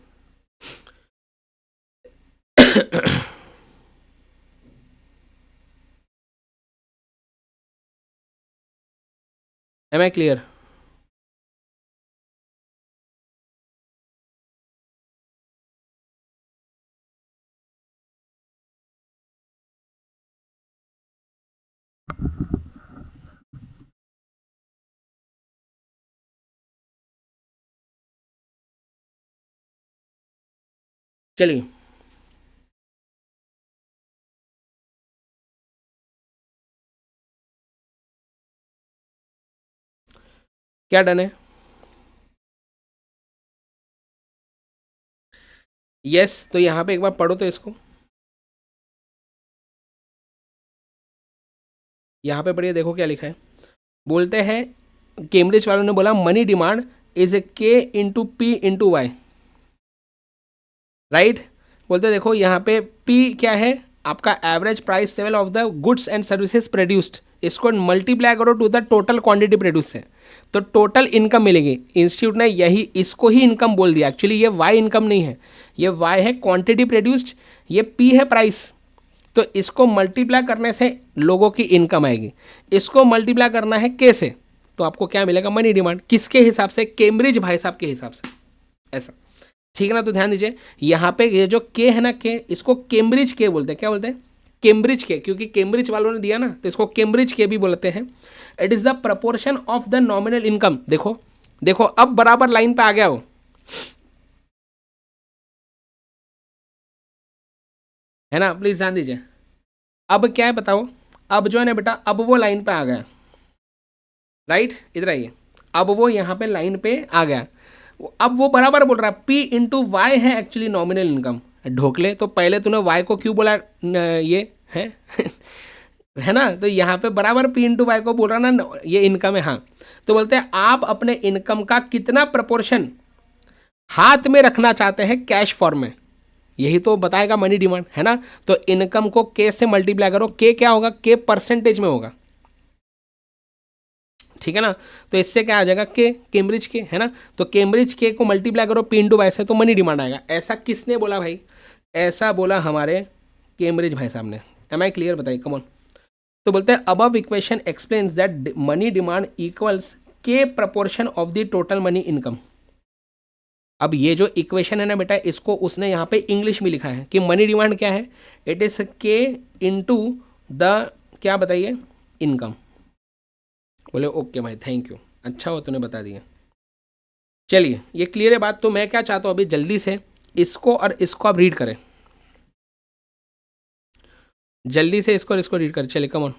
S1: एम आई क्लियर, चलिए क्या डन है, यस। तो यहां पे एक बार पढ़ो तो इसको, यहां पे पढ़िए, देखो क्या लिखा है। बोलते हैं कैम्ब्रिज वालों ने बोला money demand is a K into P into Y, right. बोलते देखो यहाँ पे P क्या है, आपका average price level of the goods and services produced, इसको मल्टीप्लाई करो to the total quantity produce है तो टोटल इनकम मिलेगी। इंस्टीट्यूट ने इसको ही इनकम बोल दिया, एक्चुअली ये वाई इनकम नहीं है, ये वाई है क्वांटिटी प्रोड्यूस्ड, ये P है प्राइस। तो इसको मल्टीप्लाई करने से लोगों की इनकम आएगी, इसको मल्टीप्लाई करना है के से, तो आपको क्या मिलेगा, मनी डिमांड। किसके हिसाब से, कैम्ब्रिज भाई साहब के हिसाब से, ऐसा, ठीक है ना। तो ध्यान दीजिए यहाँ पे ये जो के है ना, के, इसको कैम्ब्रिज के बोलते हैं। क्या बोलते हैं, कैम्ब्रिज के, क्योंकि कैम्ब्रिज वालों ने दिया ना, तो इसको कैम्ब्रिज के भी बोलते हैं। It is the proportion of the nominal income. देखो देखो अब बराबर लाइन पे आ गया हो, है ना, प्लीज ध्यान दीजिए। अब क्या है बताओ, अब जो है ना बेटा, अब वो लाइन पे आ गया, राइट, इधर आइए, अब वो यहाँ पे लाइन पे आ गया। अब वो बराबर बोल रहा है पी इंटू वाई है एक्चुअली नॉमिनल इनकम। ढोकले, तो पहले तूने वाई को क्यों बोला, ये है है ना, तो यहाँ पे बराबर पी इंटू वाई को बोल रहा ना, ये इनकम है, हाँ। तो बोलते हैं आप अपने इनकम का कितना प्रपोर्शन हाथ में रखना चाहते हैं कैश फॉर्म में, यही तो बताएगा मनी डिमांड, है ना। तो इनकम को के से मल्टीप्लाई करो, के क्या होगा, के परसेंटेज में होगा, ठीक है ना। तो इससे क्या आ जाएगा, के, कैम्ब्रिज के, है ना। तो कैम्ब्रिज के को मल्टीप्लाई करो पी इंटू वाई से, तो मनी डिमांड आएगा। ऐसा किसने बोला भाई, ऐसा बोला हमारे कैम्ब्रिज भाई साहब ने। एम आई क्लियर, बताइए, कमॉन। तो बोलते हैं above equation explains that money demand equals K proportion of the total money income. अब ये जो इक्वेशन है ना बेटा, इसको उसने यहाँ पे इंग्लिश में लिखा है कि मनी डिमांड क्या है, it is K into the, क्या बताइए, इनकम। बोले ओके भाई, थैंक यू, अच्छा हो तूने बता दिया। चलिए ये क्लियर है बात। तो मैं क्या चाहता हूँ अभी जल्दी से इसको और इसको आप रीड करें, जल्दी से इसको और इसको रीड करें, चलिए कम ऑन।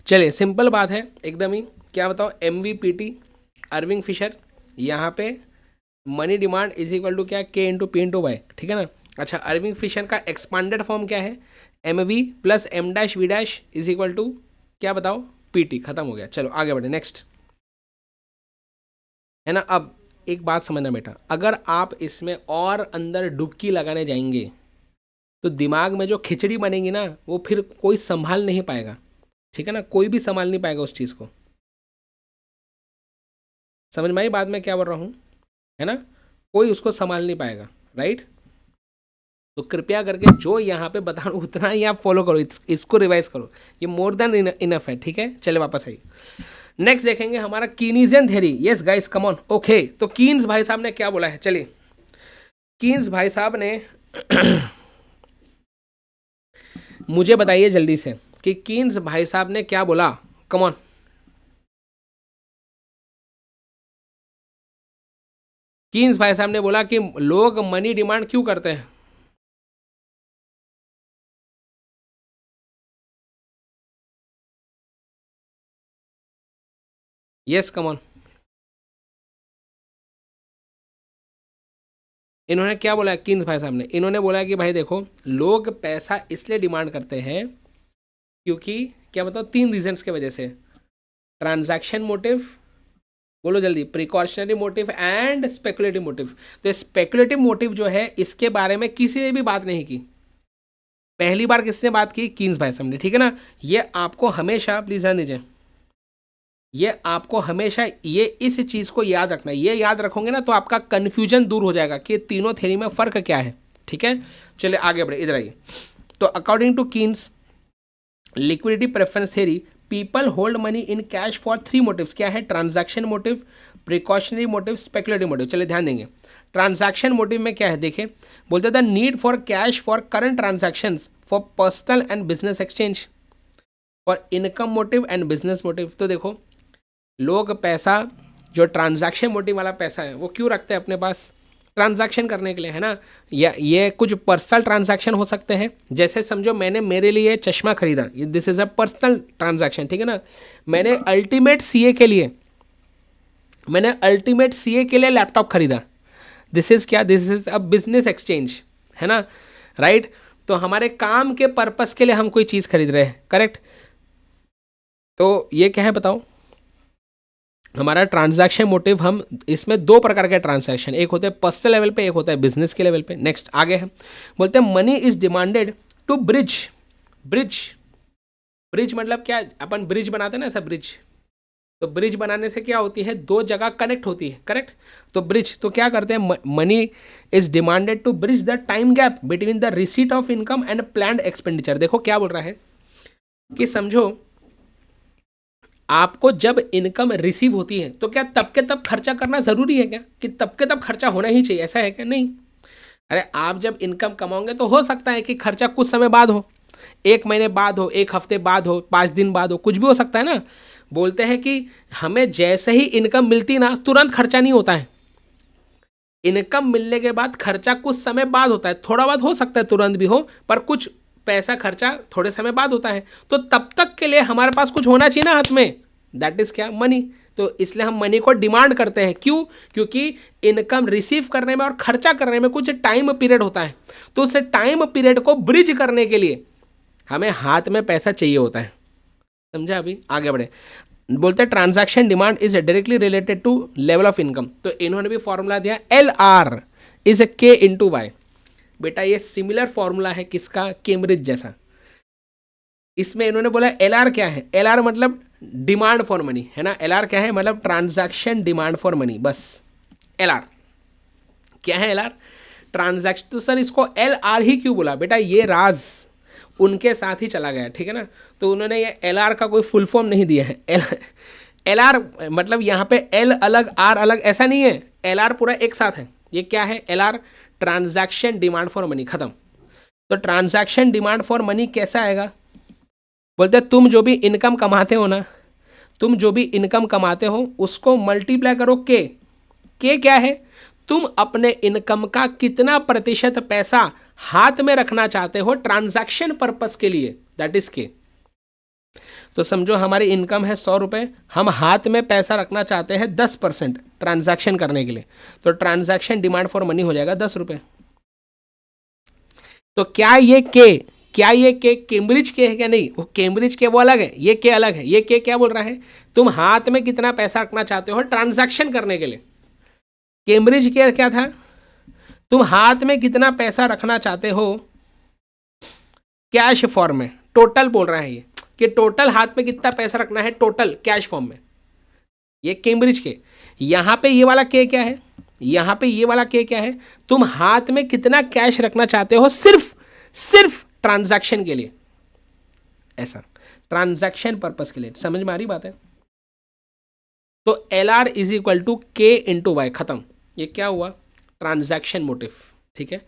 S1: चलिए सिंपल बात है एकदम ही, क्या बताओ, M V P T, Irving Fisher, यहाँ पे money demand is equal to क्या, K into P into Y, ठीक है ना। अच्छा, अरविंग फिशर का एक्सपांडेड फॉर्म क्या है, M V plus M dash V dash is equal to क्या बताओ, पी टी। खत्म हो गया, चलो आगे बढ़े, नेक्स्ट, है ना। अब एक बात समझना बेटा, अगर आप इसमें और अंदर डुबकी लगाने जाएंगे तो दिमाग में जो खिचड़ी बनेगी ना, वो फिर कोई संभाल नहीं पाएगा, ठीक है ना, कोई भी संभाल नहीं पाएगा उस चीज़ को। समझ में आई बात में क्या बोल रहा हूँ, है ना, कोई उसको संभाल नहीं पाएगा, राइट। तो कृपया करके जो यहाँ पे बता रहा हूँ उतना ही आप फॉलो करो, इसको रिवाइज करो, ये मोर देन इनफ है, ठीक है। चले वापस आइए, नेक्स्ट देखेंगे हमारा Keynesian theory. Yes guys come on, okay. तो कीन्स भाई साहब ने क्या बोला है, चलिए, कीन्स भाई साहब ने मुझे बताइए जल्दी से कि कीन्स भाई साहब ने क्या बोला, कम ऑन। कीन्स भाई साहब ने बोला कि लोग मनी डिमांड क्यों करते हैं, यस कम ऑन। इन्होंने क्या बोला किन्स भाई साहब ने, इन्होंने बोला कि भाई देखो लोग पैसा इसलिए डिमांड करते हैं क्योंकि क्या बताओ 3 रीजंस की वजह से, ट्रांजैक्शन मोटिव, बोलो जल्दी, precautionary motive and speculative motive. तो स्पेकुलेटिव मोटिव जो है इसके बारे में किसी ने भी बात नहीं की, पहली बार किसने बात की, किन्स भाई साहब ने, ठीक है ना। ये आपको हमेशा प्लीज ध्यान दीजिए, ये आपको हमेशा ये इस चीज़ को याद रखना है, ये याद रखोगे ना तो आपका कन्फ्यूजन दूर हो जाएगा कि तीनों थ्योरी में फ़र्क क्या है, ठीक है। चलिए आगे बढ़े, इधर आइए। तो according to Keynes liquidity preference theory, people hold money in cash for 3 motives. क्या है, transaction motive, precautionary motive, speculative motive. चलिए ध्यान देंगे, ट्रांजैक्शन मोटिव में क्या है, देखिए बोलते the need for cash for current transactions, for personal and business exchange, for income motive and business motive. तो देखो लोग पैसा, जो ट्रांजैक्शन मोटिव वाला पैसा है वो क्यों रखते हैं अपने पास, ट्रांजैक्शन करने के लिए, है ना। या ये कुछ पर्सनल ट्रांजैक्शन हो सकते हैं, जैसे समझो मैंने मेरे लिए चश्मा खरीदा, this is a personal transaction, ठीक है ना। मैंने अल्टीमेट सीए के लिए लैपटॉप खरीदा, दिस इज़ क्या, this is a business exchange, है ना, राइट। तो हमारे काम के पर्पस के लिए हम कोई चीज़ खरीद रहे हैं, करेक्ट। तो ये क्या है बताओ, हमारा ट्रांजैक्शन मोटिव, हम इसमें 2 प्रकार के ट्रांजैक्शन, एक होते हैं पर्सनल लेवल पे, एक होता है बिजनेस के लेवल पे। नेक्स्ट आगे है, बोलते हैं money is demanded to bridge, bridge मतलब क्या, अपन ब्रिज बनाते हैं ना, ऐसा ब्रिज। तो ब्रिज बनाने से क्या होती है, 2 जगह कनेक्ट होती है, करेक्ट। तो ब्रिज, तो क्या करते हैं, money is demanded to bridge the time gap between the receipt of income and planned expenditure. देखो क्या बोल रहा है कि समझो आपको जब इनकम रिसीव होती है तो क्या तब के तब खर्चा करना ज़रूरी है क्या, कि तब के तब खर्चा होना ही चाहिए, ऐसा है क्या, नहीं। अरे आप जब इनकम कमाओगे तो हो सकता है कि खर्चा कुछ समय बाद हो, 1 महीने बाद हो, 1 हफ्ते बाद हो, 5 दिन बाद हो, कुछ भी हो सकता है ना। बोलते हैं कि हमें जैसे ही इनकम मिलती ना तुरंत खर्चा नहीं होता है, इनकम मिलने के बाद खर्चा कुछ समय बाद होता है, थोड़ा बहुत हो सकता है तुरंत भी हो, पर कुछ पैसा खर्चा थोड़े समय बाद होता है। तो तब तक के लिए हमारे पास कुछ होना चाहिए ना हाथ में, दैट इज क्या, मनी। तो इसलिए हम मनी को डिमांड करते हैं, क्यों, क्योंकि इनकम रिसीव करने में और खर्चा करने में कुछ टाइम पीरियड होता है, तो उस टाइम पीरियड को ब्रिज करने के लिए हमें हाथ में पैसा चाहिए होता है, समझा। अभी आगे बढ़े, बोलते हैं transaction demand is directly related to level of income. तो इन्होंने भी फॉर्मूला दिया, LR is K into Y. बेटा ये सिमिलर फॉर्मूला है किसका, कैम्ब्रिज जैसा। इसमें इन्होंने बोला LR क्या है, LR मतलब डिमांड फॉर मनी, है ना। LR क्या है, मतलब ट्रांजैक्शन डिमांड फॉर मनी, बस। LR क्या है, LR ट्रांजैक्शन। तो सर इसको LR ही क्यों बोला, बेटा ये राज उनके साथ ही चला गया, ठीक है ना। तो उन्होंने ये LR का कोई फुल फॉर्म नहीं दिया है, LR मतलब यहाँ पे L अलग R अलग ऐसा नहीं है, LR पूरा एक साथ है। ये क्या है, LR transaction demand for money, खत्म। तो ट्रांजैक्शन डिमांड फॉर मनी कैसा आएगा, बोलते हैं तुम जो भी इनकम कमाते हो ना, तुम जो भी इनकम कमाते हो उसको मल्टीप्लाई करो के क्या है, तुम अपने इनकम का कितना प्रतिशत पैसा हाथ में रखना चाहते हो ट्रांजैक्शन पर्पस के लिए, दैट इज के। तो समझो हमारी इनकम है 100 रुपये, हम हाथ में पैसा रखना चाहते हैं 10% ट्रांजैक्शन करने के लिए, तो ट्रांजैक्शन डिमांड फॉर मनी हो जाएगा 10 रुपये। तो क्या ये के कैम्ब्रिज के है क्या, नहीं, वो कैम्ब्रिज के वो अलग है, ये के अलग है। ये के क्या बोल रहा है, तुम हाथ में कितना पैसा रखना चाहते हो ट्रांजैक्शन करने के लिए। कैम्ब्रिज के क्या था, तुम हाथ में कितना पैसा रखना चाहते हो कैश फॉर्म में, टोटल बोल रहा है ये, कि टोटल हाथ में कितना पैसा रखना है टोटल कैश फॉर्म में, ये कैम्ब्रिज के। यहां पे ये वाला के क्या है, यहां पे ये वाला के क्या है, तुम हाथ में कितना कैश रखना चाहते हो सिर्फ ट्रांजैक्शन के लिए, ऐसा ट्रांजैक्शन पर्पस के लिए, समझ में आ रही बात है। तो LR is equal to K into Y, खत्म। ये क्या हुआ, ट्रांजैक्शन मोटिव, ठीक है।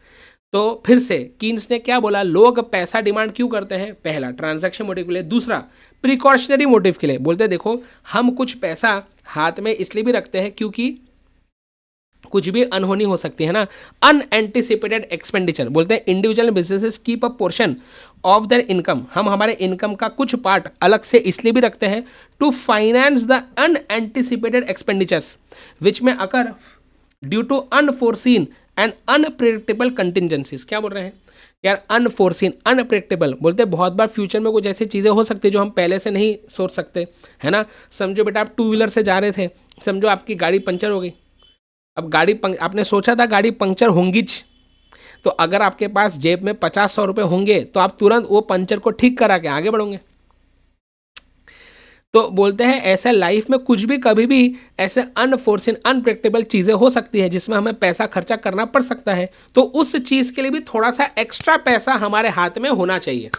S1: तो फिर से कीन्स ने क्या बोला, लोग पैसा डिमांड क्यों करते हैं, पहला ट्रांजैक्शन मोटिव के लिए, दूसरा प्रिकॉशनरी मोटिव के लिए। बोलते देखो हम कुछ पैसा हाथ में इसलिए भी रखते हैं क्योंकि कुछ भी अनहोनी हो सकती है ना। अनएंटिसिपेटेड एक्सपेंडिचर बोलते हैं individual businesses keep a portion of their income, हम हमारे इनकम का कुछ पार्ट अलग से इसलिए भी रखते हैं to finance the unanticipated expenditures which में occur due to unforeseen and unpredictable contingencies. क्या बोल रहे हैं यार, अनफोर्सीन अनप्रिडिक्टेबल बोलते हैं बहुत बार फ्यूचर में कुछ ऐसी चीज़ें हो सकती है जो हम पहले से नहीं सोच सकते, है ना। समझो बेटा आप टू व्हीलर से जा रहे थे, समझो आपकी गाड़ी पंचर हो गई। अब आपने सोचा था गाड़ी पंक्चर होंगी, तो अगर आपके पास जेब में 50-100 रुपये होंगे तो आप तुरंत वो पंचर को ठीक करा के आगे बढ़ोगे। तो बोलते हैं ऐसे लाइफ में कुछ भी कभी भी ऐसे अनफोर्सिन अनप्रेडिक्टेबल चीज़ें हो सकती है जिसमें हमें पैसा खर्चा करना पड़ सकता है, तो उस चीज़ के लिए भी थोड़ा सा एक्स्ट्रा पैसा हमारे हाथ में होना चाहिए।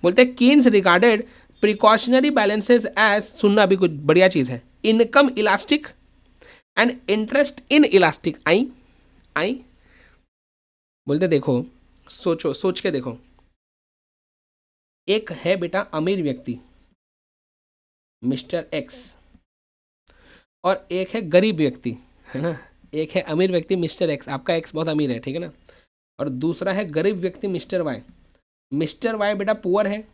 S1: बोलते हैं Keynes regarded precautionary balances as, सुनना भी कुछ बढ़िया चीज़ है, income elastic and interest inelastic. आई आई बोलते देखो, सोचो, सोच के देखो, एक है बेटा अमीर व्यक्ति मिस्टर एक्स, और एक है गरीब व्यक्ति, है ना। एक है अमीर व्यक्ति मिस्टर एक्स, आपका एक्स बहुत अमीर है, ठीक है ना, और दूसरा है गरीब व्यक्ति मिस्टर वाई। मिस्टर वाई बेटा पुअर है,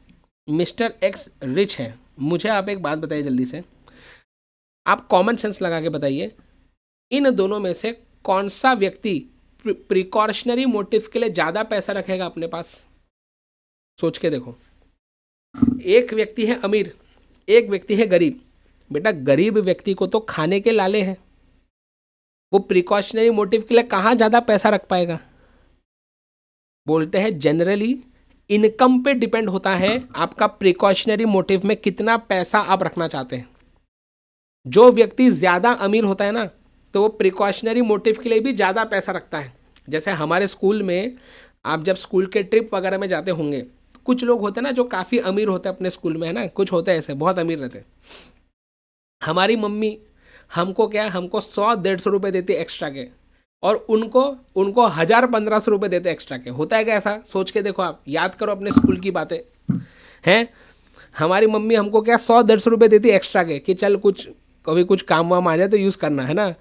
S1: मिस्टर एक्स रिच है। मुझे आप एक बात बताइए जल्दी से, आप कॉमन सेंस लगा के बताइए, इन दोनों में से कौन सा व्यक्ति प्रिकॉशनरी मोटिव के लिए ज़्यादा पैसा रखेगा अपने पास? सोच के देखो, एक व्यक्ति है अमीर, एक व्यक्ति है गरीब। बेटा गरीब व्यक्ति को तो खाने के लाले हैं, वो प्रिकॉशनरी मोटिव के लिए कहाँ ज़्यादा पैसा रख पाएगा? बोलते हैं जनरली इनकम पे डिपेंड होता है आपका प्रिकॉशनरी मोटिव में कितना पैसा आप रखना चाहते हैं। जो व्यक्ति ज़्यादा अमीर होता है ना, तो वो प्रिकॉशनरी मोटिव के लिए भी ज़्यादा पैसा रखता है। जैसे हमारे स्कूल में, आप जब स्कूल के ट्रिप वगैरह में जाते होंगे, कुछ लोग होते हैं ना जो काफ़ी अमीर होते हैं अपने स्कूल में, है ना, कुछ होते हैं ऐसे बहुत अमीर रहते हैं। हमारी मम्मी हमको क्या, हमको 100-150 रुपये देती एक्स्ट्रा के, और उनको 1000-1500 रुपये देते एक्स्ट्रा के। होता है क्या ऐसा? सोच के देखो, आप याद करो अपने स्कूल की बातें हैं। हमारी मम्मी हमको क्या 100-150 रुपये देती एक्स्ट्रा के कि चल कुछ कभी कुछ काम वाम आ जाए तो यूज़ करना, है ना।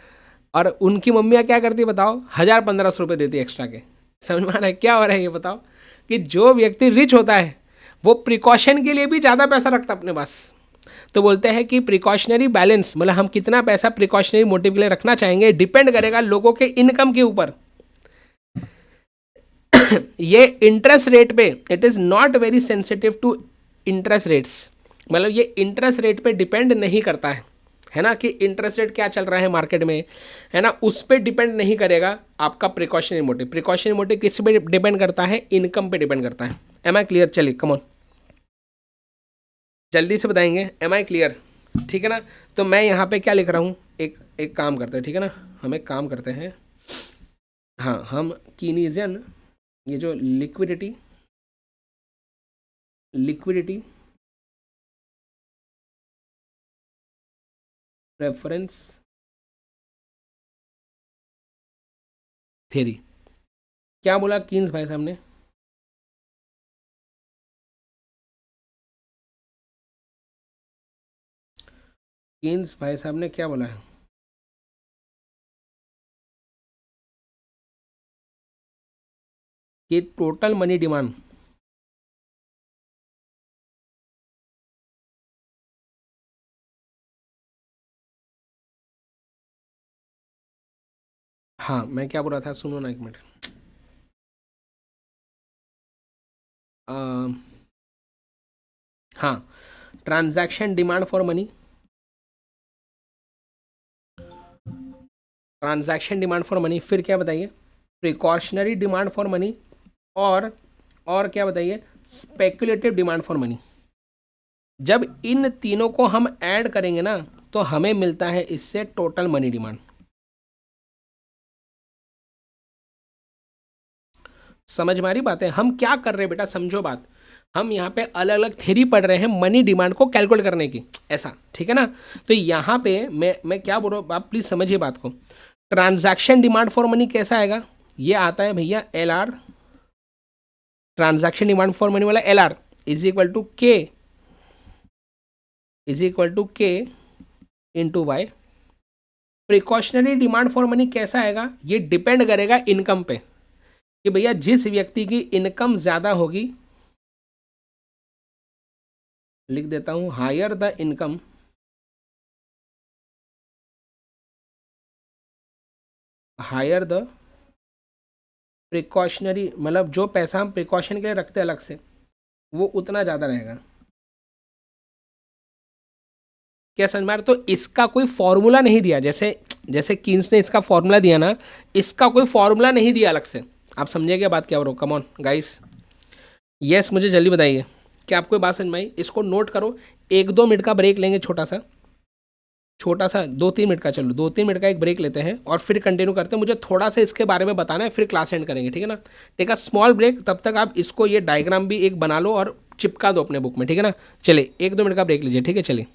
S1: और उनकी मम्मियाँ क्या करती बताओ, 1000-1500 रुपये देती एक्स्ट्रा के। समझ में आ रहा है क्या हो रहा है ये बताओ, कि जो व्यक्ति रिच होता है वो प्रिकॉशन के लिए भी ज़्यादा पैसा रखता है अपने पास। तो बोलते हैं कि प्रिकॉशनरी बैलेंस मतलब हम कितना पैसा प्रिकॉशनरी मोटिव के लिए रखना चाहेंगे डिपेंड करेगा लोगों के इनकम के ऊपर। ये इंटरेस्ट रेट पे, it is not very sensitive to interest rates, मतलब ये इंटरेस्ट रेट पे डिपेंड नहीं करता है ना, कि इंटरेस्ट रेट क्या चल रहा है मार्केट में, है ना, उस पर डिपेंड नहीं करेगा आपका प्रिकॉशनरी मोटिव। प्रिकॉशनरी मोटिव किस पे डिपेंड करता है? इनकम पे डिपेंड करता है। Am I clear? चलिए कम ऑन, जल्दी से बताएंगे, एम आई क्लियर? ठीक है ना। तो मैं यहाँ पे क्या लिख रहा हूँ, एक काम करते हैं, ठीक है ना, हम एक काम करते हैं, हाँ, हम कीनीजियन, ये जो लिक्विडिटी रेफरेंस थ्योरी, क्या बोला कीन्स भाई साहब ने? कीन्स भाई साहब ने क्या बोला है? कि टोटल मनी डिमांड, हाँ मैं क्या बोल रहा था, सुनो ना एक मिनट। हाँ, transaction demand for money, transaction demand for money, फिर क्या बताइए, प्रिकॉशनरी डिमांड फॉर मनी, और क्या बताइए, स्पेकुलेटिव डिमांड फॉर मनी। जब इन तीनों को हम ऐड करेंगे ना तो हमें मिलता है इससे टोटल मनी डिमांड। समझ में आ रही बात है? हम क्या कर रहे हैं बेटा, समझो बात, हम यहाँ पे अलग अलग थ्योरी पढ़ रहे हैं मनी डिमांड को कैलकुलेट करने की, ऐसा, ठीक है ना। तो यहाँ पे मैं क्या बोल रहा हूँ, आप प्लीज़ समझिए बात को। ट्रांजैक्शन डिमांड फॉर मनी कैसा आएगा? ये आता है भैया L R, transaction demand for money वाला L R is equal to K into Y. Precautionary demand for money कैसा आएगा, ये डिपेंड करेगा इनकम पे कि भैया जिस व्यक्ति की इनकम ज़्यादा होगी, लिख देता हूँ, higher the income, higher the precautionary, मतलब जो पैसा हम प्रिकॉशन के लिए रखते हैं अलग से, वो उतना ज़्यादा रहेगा। क्या समझ में आ रहा? तो इसका कोई फॉर्मूला नहीं दिया, जैसे जैसे कीन्स ने इसका फॉर्मूला दिया ना, इसका कोई फॉर्मूला नहीं दिया अलग से। आप समझिए क्या बात, क्या हो रहा, कम ऑन गाइस, यस मुझे जल्दी बताइए कि आपको ये बात समझ में आई। इसको नोट करो, 1-2 मिनट का ब्रेक लेंगे, छोटा सा, छोटा सा 2-3 मिनट का, चलो 2-3 मिनट का एक ब्रेक लेते हैं और फिर कंटिन्यू करते हैं। मुझे थोड़ा सा इसके बारे में बताना है, फिर क्लास एंड करेंगे, ठीक है ना। टेक अ स्मॉल ब्रेक, तब तक आप इसको ये डायग्राम भी एक बना लो और चिपका दो अपने बुक में, ठीक है ना। चलिए 1-2 मिनट का ब्रेक लीजिए, ठीक है, चलिए।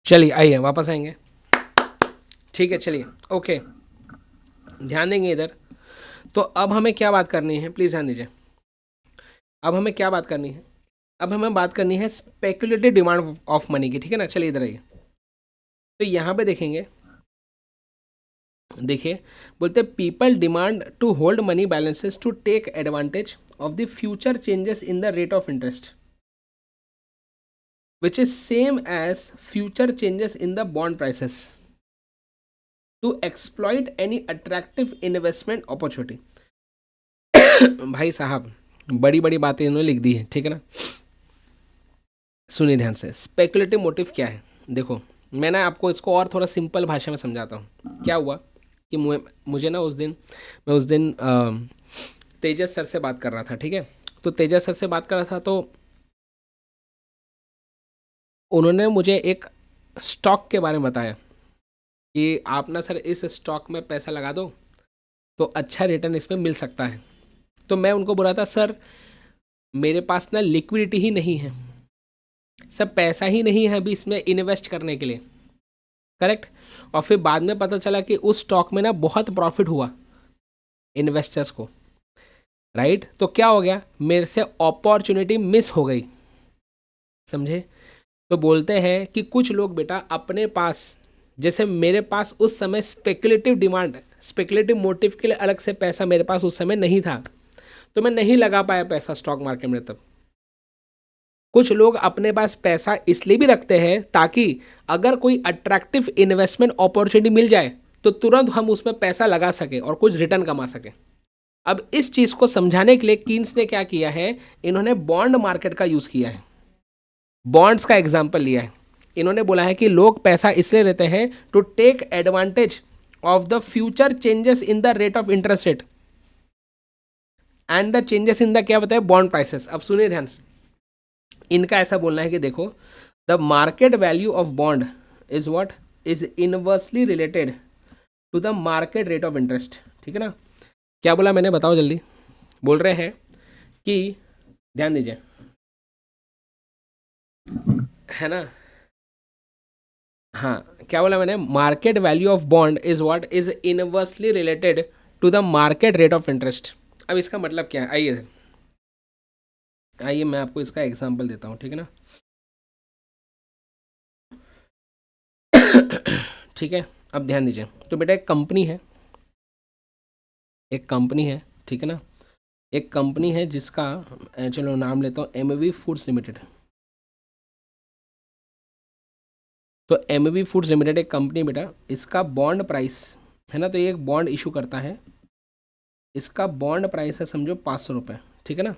S1: चलिए आइए वापस आएंगे, ठीक है चलिए, ओके, ध्यान देंगे इधर। तो अब हमें क्या बात करनी है, प्लीज़ ध्यान दीजिए। अब हमें क्या बात करनी है, अब हमें बात करनी है स्पेकुलेटिव डिमांड ऑफ मनी की, ठीक है ना। चलिए इधर आइए, तो यहाँ पे देखेंगे, देखिए बोलते people demand to hold money balances to take advantage of the future changes in the rate of interest which is same as future changes in the bond prices to exploit any attractive investment opportunity। भाई साहब बड़ी बड़ी बातें इन्होंने लिख दी है, ठीक है ना। सुनिए ध्यान से, स्पेकुलेटिव मोटिव क्या है। देखो मैंने आपको इसको और थोड़ा सिंपल भाषा में समझाता हूँ। क्या हुआ कि मुझे ना उस दिन तेजस सर से बात कर रहा था, ठीक है। तो तेजस सर से बात कर रहा था, तो उन्होंने मुझे एक स्टॉक के बारे में बताया कि आप ना सर इस स्टॉक में पैसा लगा दो तो अच्छा रिटर्न इसमें मिल सकता है। तो मैं उनको बोला था सर मेरे पास ना लिक्विडिटी ही नहीं है, सब पैसा ही नहीं है अभी इसमें इन्वेस्ट करने के लिए, करेक्ट। और फिर बाद में पता चला कि उस स्टॉक में ना बहुत प्रॉफिट हुआ इन्वेस्टर्स को, राइट। तो क्या हो गया, मेरे से अपॉर्चुनिटी मिस हो गई, समझे। तो बोलते हैं कि कुछ लोग बेटा अपने पास, जैसे मेरे पास उस समय स्पेकुलेटिव डिमांड, स्पेकुलेटिव मोटिव के लिए अलग से पैसा मेरे पास उस समय नहीं था, तो मैं नहीं लगा पाया पैसा स्टॉक मार्केट में तब। कुछ लोग अपने पास पैसा इसलिए भी रखते हैं ताकि अगर कोई अट्रैक्टिव इन्वेस्टमेंट अपॉर्चुनिटी मिल जाए तो तुरंत हम उसमें पैसा लगा सके और कुछ रिटर्न कमा सके। अब इस चीज़ को समझाने के लिए कीन्स ने क्या किया है, इन्होंने बॉन्ड मार्केट का यूज़ किया है, बॉन्ड्स का एग्जाम्पल लिया है। इन्होंने बोला है कि लोग पैसा इसलिए लेते हैं to take advantage of the future changes in the rate of interest rate and the changes in the क्या बताए बॉन्ड प्राइसेस। अब सुनिए ध्यान से, इनका ऐसा बोलना है कि देखो the market value of bond is what is inversely related to the market rate of interest, ठीक है ना। क्या बोला मैंने, बताओ जल्दी। बोल रहे हैं कि ध्यान दीजिए, है ना। हाँ क्या बोला मैंने, market value of bond is what is inversely related to the market rate of interest. अब इसका मतलब क्या है, आइए आइए मैं आपको इसका एग्जांपल देता हूँ, ठीक है ना। ठीक है, अब ध्यान दीजिए। तो बेटा एक कंपनी है, एक कंपनी है, ठीक है ना। एक कंपनी है जिसका चलो नाम लेता हूँ एमवी फूड्स लिमिटेड। तो एमवी फूड्स लिमिटेड एक कंपनी बेटा, इसका बॉन्ड प्राइस है ना, तो ये एक बॉन्ड इशू करता है, इसका बॉन्ड प्राइस है समझो 500 रुपये, ठीक है ना।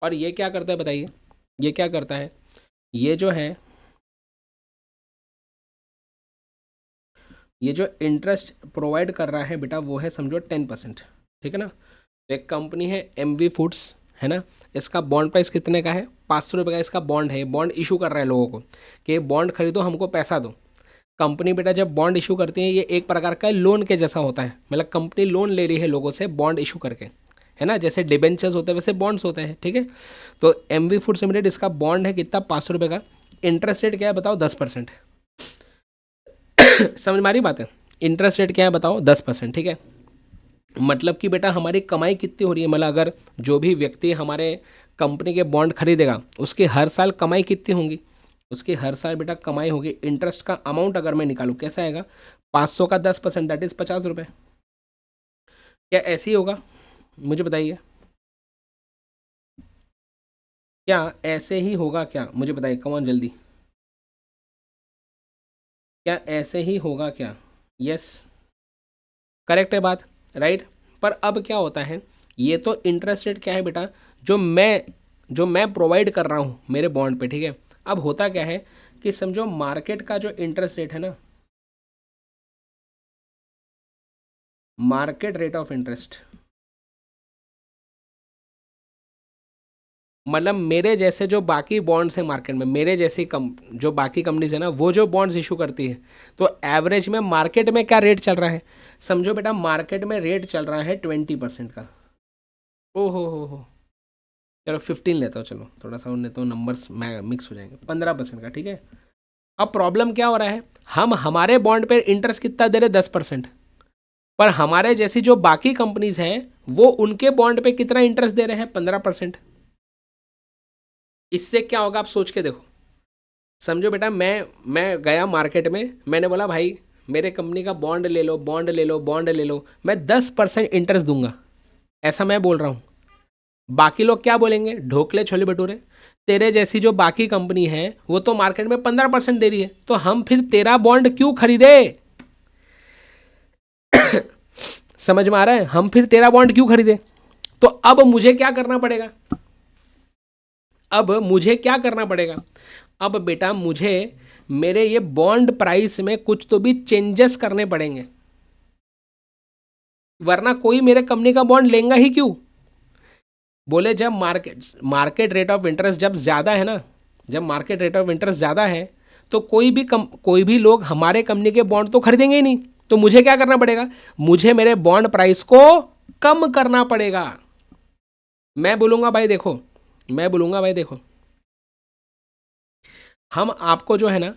S1: और ये क्या करता है बताइए, ये क्या करता है, ये जो है, ये जो इंटरेस्ट प्रोवाइड कर रहा है बेटा वो है समझो 10%, ठीक है ना। तो एक कंपनी है एमवी फूड्स, है ना, इसका बॉन्ड प्राइस कितने का है, 500 रुपये का इसका बॉन्ड है। बॉन्ड इशू कर रहा है लोगों को कि बॉन्ड खरीदो हमको पैसा दो। कंपनी बेटा जब बॉन्ड इशू करती है ये एक प्रकार का लोन के जैसा होता है, मतलब कंपनी लोन ले रही है लोगों से बॉन्ड इशू करके, है ना। जैसे डिबेंचर्स होते हैं वैसे बॉन्ड्स होते हैं, ठीक है। तो एमवी फूड्स लिमिटेड इसका बॉन्ड है कितना, 500 रुपये का। इंटरेस्ट रेट क्या है बताओ, 10%। समझ में आ रही बात है, इंटरेस्ट रेट क्या है बताओ, 10%, ठीक है। मतलब कि बेटा हमारी कमाई कितनी हो रही है, मतलब अगर जो भी व्यक्ति हमारे कंपनी के बॉन्ड खरीदेगा उसकी हर साल कमाई कितनी होंगी, उसकी हर साल बेटा कमाई होगी। इंटरेस्ट का अमाउंट अगर मैं निकालूँ कैसा आएगा, 500 का 10% दैट इज़ 50 रुपये। क्या ऐसे ही होगा, मुझे बताइए, क्या ऐसे ही होगा, क्या मुझे बताइए, कौन जल्दी, क्या ऐसे ही होगा क्या, यस करेक्ट है बात, राइट। पर अब क्या होता है, ये तो इंटरेस्ट रेट क्या है बेटा, जो मैं प्रोवाइड कर रहा हूँ मेरे बॉन्ड पे, ठीक है। अब होता क्या है कि समझो मार्केट का जो इंटरेस्ट रेट है ना, मार्केट रेट ऑफ इंटरेस्ट, मतलब मेरे जैसे जो बाकी बॉन्ड्स हैं मार्केट में, मेरे जैसी जो बाकी कंपनीज है ना वो जो बॉन्ड्स इशू करती है, तो एवरेज में मार्केट में क्या रेट चल रहा है, समझो बेटा मार्केट में रेट चल रहा है 20% का। ओ हो, चलो 15 लेता हूँ, चलो थोड़ा सा उन्हें तो नंबर्स मैं मिक्स हो जाएंगे, 15% का, ठीक है। अब प्रॉब्लम क्या हो रहा है, हम हमारे बॉन्ड पे इंटरेस्ट कितना दे रहे, 10%, पर हमारे जैसी जो बाकी कंपनीज हैं वो उनके बॉन्ड पे कितना इंटरेस्ट दे रहे हैं, 15%। इससे क्या होगा आप सोच के देखो। समझो बेटा, मैं गया मार्केट में, मैंने बोला भाई मेरे कंपनी का बॉन्ड ले लो, बॉन्ड ले लो, बॉन्ड ले लो, मैं 10% इंटरेस्ट दूंगा, ऐसा मैं बोल रहा हूँ। बाकी लोग क्या बोलेंगे, ढोकले छोले भटूरे, तेरे जैसी जो बाकी कंपनी है वो तो मार्केट में 15% दे रही है, तो हम फिर तेरा बॉन्ड क्यों खरीदे। समझ में आ रहा है, हम फिर तेरा बॉन्ड क्यों खरीदे। तो अब मुझे क्या करना पड़ेगा, अब मुझे क्या करना पड़ेगा, अब बेटा मुझे मेरे ये बॉन्ड प्राइस में कुछ तो भी चेंजेस करने पड़ेंगे, वरना कोई मेरे कंपनी का बॉन्ड लेगा ही क्यों। बोले जब मार्केट रेट ऑफ इंटरेस्ट जब ज़्यादा है ना, जब मार्केट रेट ऑफ इंटरेस्ट ज़्यादा है तो कोई भी लोग हमारे कंपनी के बॉन्ड तो खरीदेंगे ही नहीं। तो मुझे क्या करना पड़ेगा, मुझे मेरे बॉन्ड प्राइस को कम करना पड़ेगा। मैं बोलूँगा भाई देखो, मैं बोलूँगा भाई देखो, हम आपको जो है ना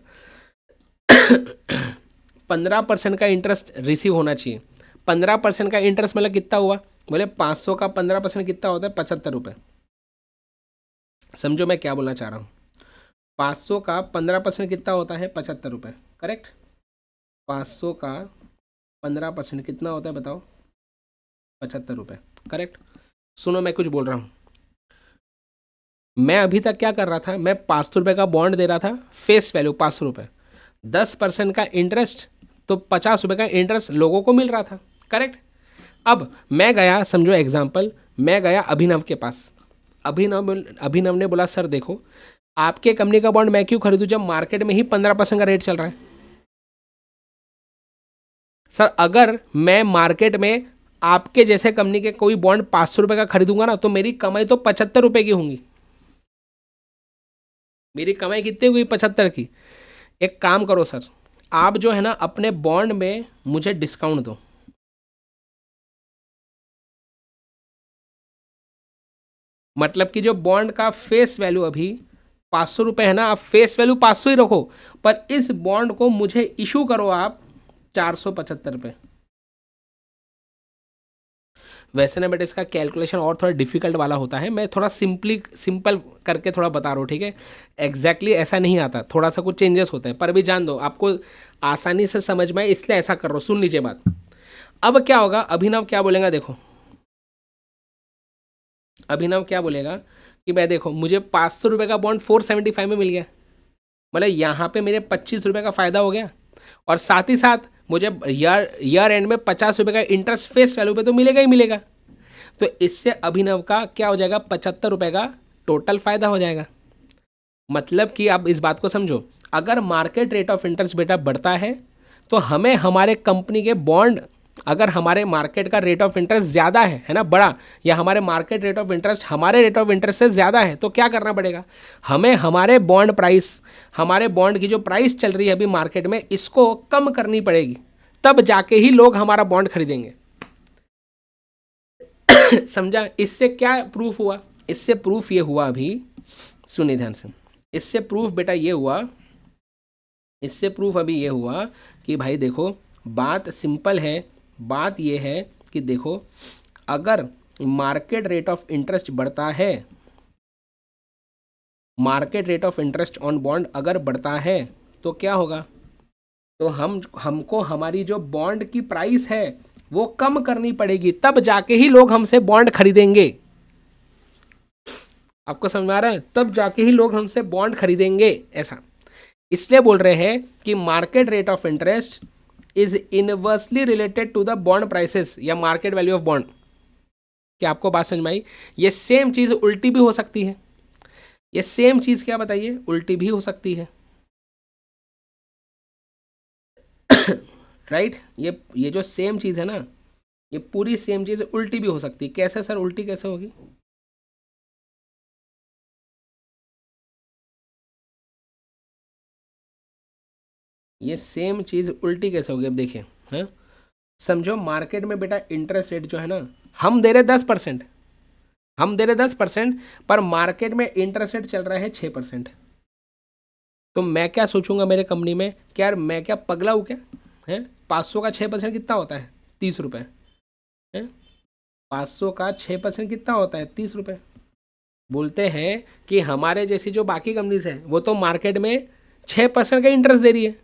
S1: 15% का इंटरेस्ट रिसीव होना चाहिए। 15% का इंटरेस्ट मतलब कितना हुआ, बोले 500 का 15% कितना होता है, 75 रुपये। समझो मैं क्या बोलना चाह रहा हूँ, 500 का 15% कितना होता है, 75 रुपये, करेक्ट। 500 का 15% कितना होता है बताओ, 75 रुपये, करेक्ट। सुनो मैं कुछ बोल रहा हूँ, मैं अभी तक क्या कर रहा था, मैं 500 रुपये का बॉन्ड दे रहा था, फेस वैल्यू 500 रुपये, 10% का इंटरेस्ट, तो 50 रुपये का इंटरेस्ट लोगों को मिल रहा था, करेक्ट। अब मैं गया, समझो एग्जाम्पल, मैं गया अभिनव के पास, अभिनव ने बोला सर देखो आपके कंपनी का बॉन्ड मैं क्यों खरीदूं जब मार्केट में ही 15% का रेट चल रहा है। सर अगर मैं मार्केट में आपके जैसे कंपनी के कोई बॉन्ड 500 रुपये का खरीदूंगा ना, तो मेरी कमाई तो 75 रुपये की होंगी। मेरी कमाई कितनी हुई, 75 की। एक काम करो सर, आप जो है ना अपने बॉन्ड में मुझे डिस्काउंट दो। मतलब कि जो बॉन्ड का फेस वैल्यू अभी 500 रुपये है ना, आप फेस वैल्यू 500 ही रखो, पर इस बॉन्ड को मुझे इशू करो आप 475 रुपये। वैसे ना बेटा इसका कैलकुलेशन और थोड़ा डिफिकल्ट वाला होता है, मैं थोड़ा सिंपल करके थोड़ा बता रहा हूँ, ठीक है। एग्जैक्टली ऐसा नहीं आता, थोड़ा सा कुछ चेंजेस होते हैं, पर अभी जान दो आपको आसानी से समझ में आए इसलिए ऐसा कर रहा हूँ। सुन लीजिए बात। अब क्या होगा, अभिनव क्या बोलेगा देखो, अभिनव क्या बोलेगा कि मैं देखो मुझे 500 रुपये का बॉन्ड 475 में मिल गया, मतलब यहाँ पे मेरे 25 रुपये का फ़ायदा हो गया, और साथ ही साथ मुझे ईयर एंड में 50 रुपये का इंटरेस्ट फेस वैल्यू पे तो मिलेगा ही मिलेगा। तो इससे अभिनव का क्या हो जाएगा, 75 रुपये का टोटल फ़ायदा हो जाएगा। मतलब कि आप इस बात को समझो, अगर मार्केट रेट ऑफ इंटरेस्ट बेटा बढ़ता है तो हमें हमारे कंपनी के बॉन्ड, अगर हमारे मार्केट का रेट ऑफ इंटरेस्ट ज़्यादा है ना बड़ा, या हमारे मार्केट रेट ऑफ इंटरेस्ट हमारे रेट ऑफ इंटरेस्ट से ज़्यादा है, तो क्या करना पड़ेगा, हमें हमारे बॉन्ड प्राइस, हमारे बॉन्ड की जो प्राइस चल रही है अभी मार्केट में, इसको कम करनी पड़ेगी, तब जाके ही लोग हमारा बॉन्ड खरीदेंगे। समझा। इससे क्या प्रूफ हुआ, इससे प्रूफ ये हुआ अभी, सुनिए ध्यान से, इससे प्रूफ बेटा ये हुआ, इससे प्रूफ अभी ये हुआ कि भाई देखो बात सिंपल है, बात ये है कि देखो अगर मार्केट रेट ऑफ इंटरेस्ट बढ़ता है, market rate of interest on bond अगर बढ़ता है तो क्या होगा, तो हमको हमारी जो बॉन्ड की प्राइस है वो कम करनी पड़ेगी, तब जाके ही लोग हमसे बॉन्ड खरीदेंगे। आपको समझ में आ रहा है, तब जाके ही लोग हमसे बॉन्ड खरीदेंगे, ऐसा इसलिए बोल रहे हैं कि market rate of interest is inversely related to the bond prices या मार्केट वैल्यू ऑफ बॉन्ड। क्या आपको बात समझ में आई। ये सेम चीज़ उल्टी भी हो सकती है, ये सेम चीज़ क्या बताइए, उल्टी भी हो सकती है। राइट ये जो सेम चीज़ है ना, ये पूरी सेम चीज़ उल्टी भी हो सकती है। कैसे सर, उल्टी कैसे होगी, ये सेम चीज़ उल्टी कैसे होगी, अब देखिए। हाँ समझो मार्केट में बेटा इंटरेस्ट रेट जो है ना, हम दे रहे 10%, हम दे रहे 10%, पर मार्केट में इंटरेस्ट रेट चल रहा है 6%। तो मैं क्या सोचूंगा मेरे कंपनी में कि यार मैं क्या पगला हूँ क्या है। 500 का 6% कितना होता है? 30 रुपये है। 500 का 6% कितना होता है? 30 रुपये। बोलते हैं कि हमारे जैसी जो बाकी कंपनीज हैं वो तो मार्केट में 6% का इंटरेस्ट दे रही है,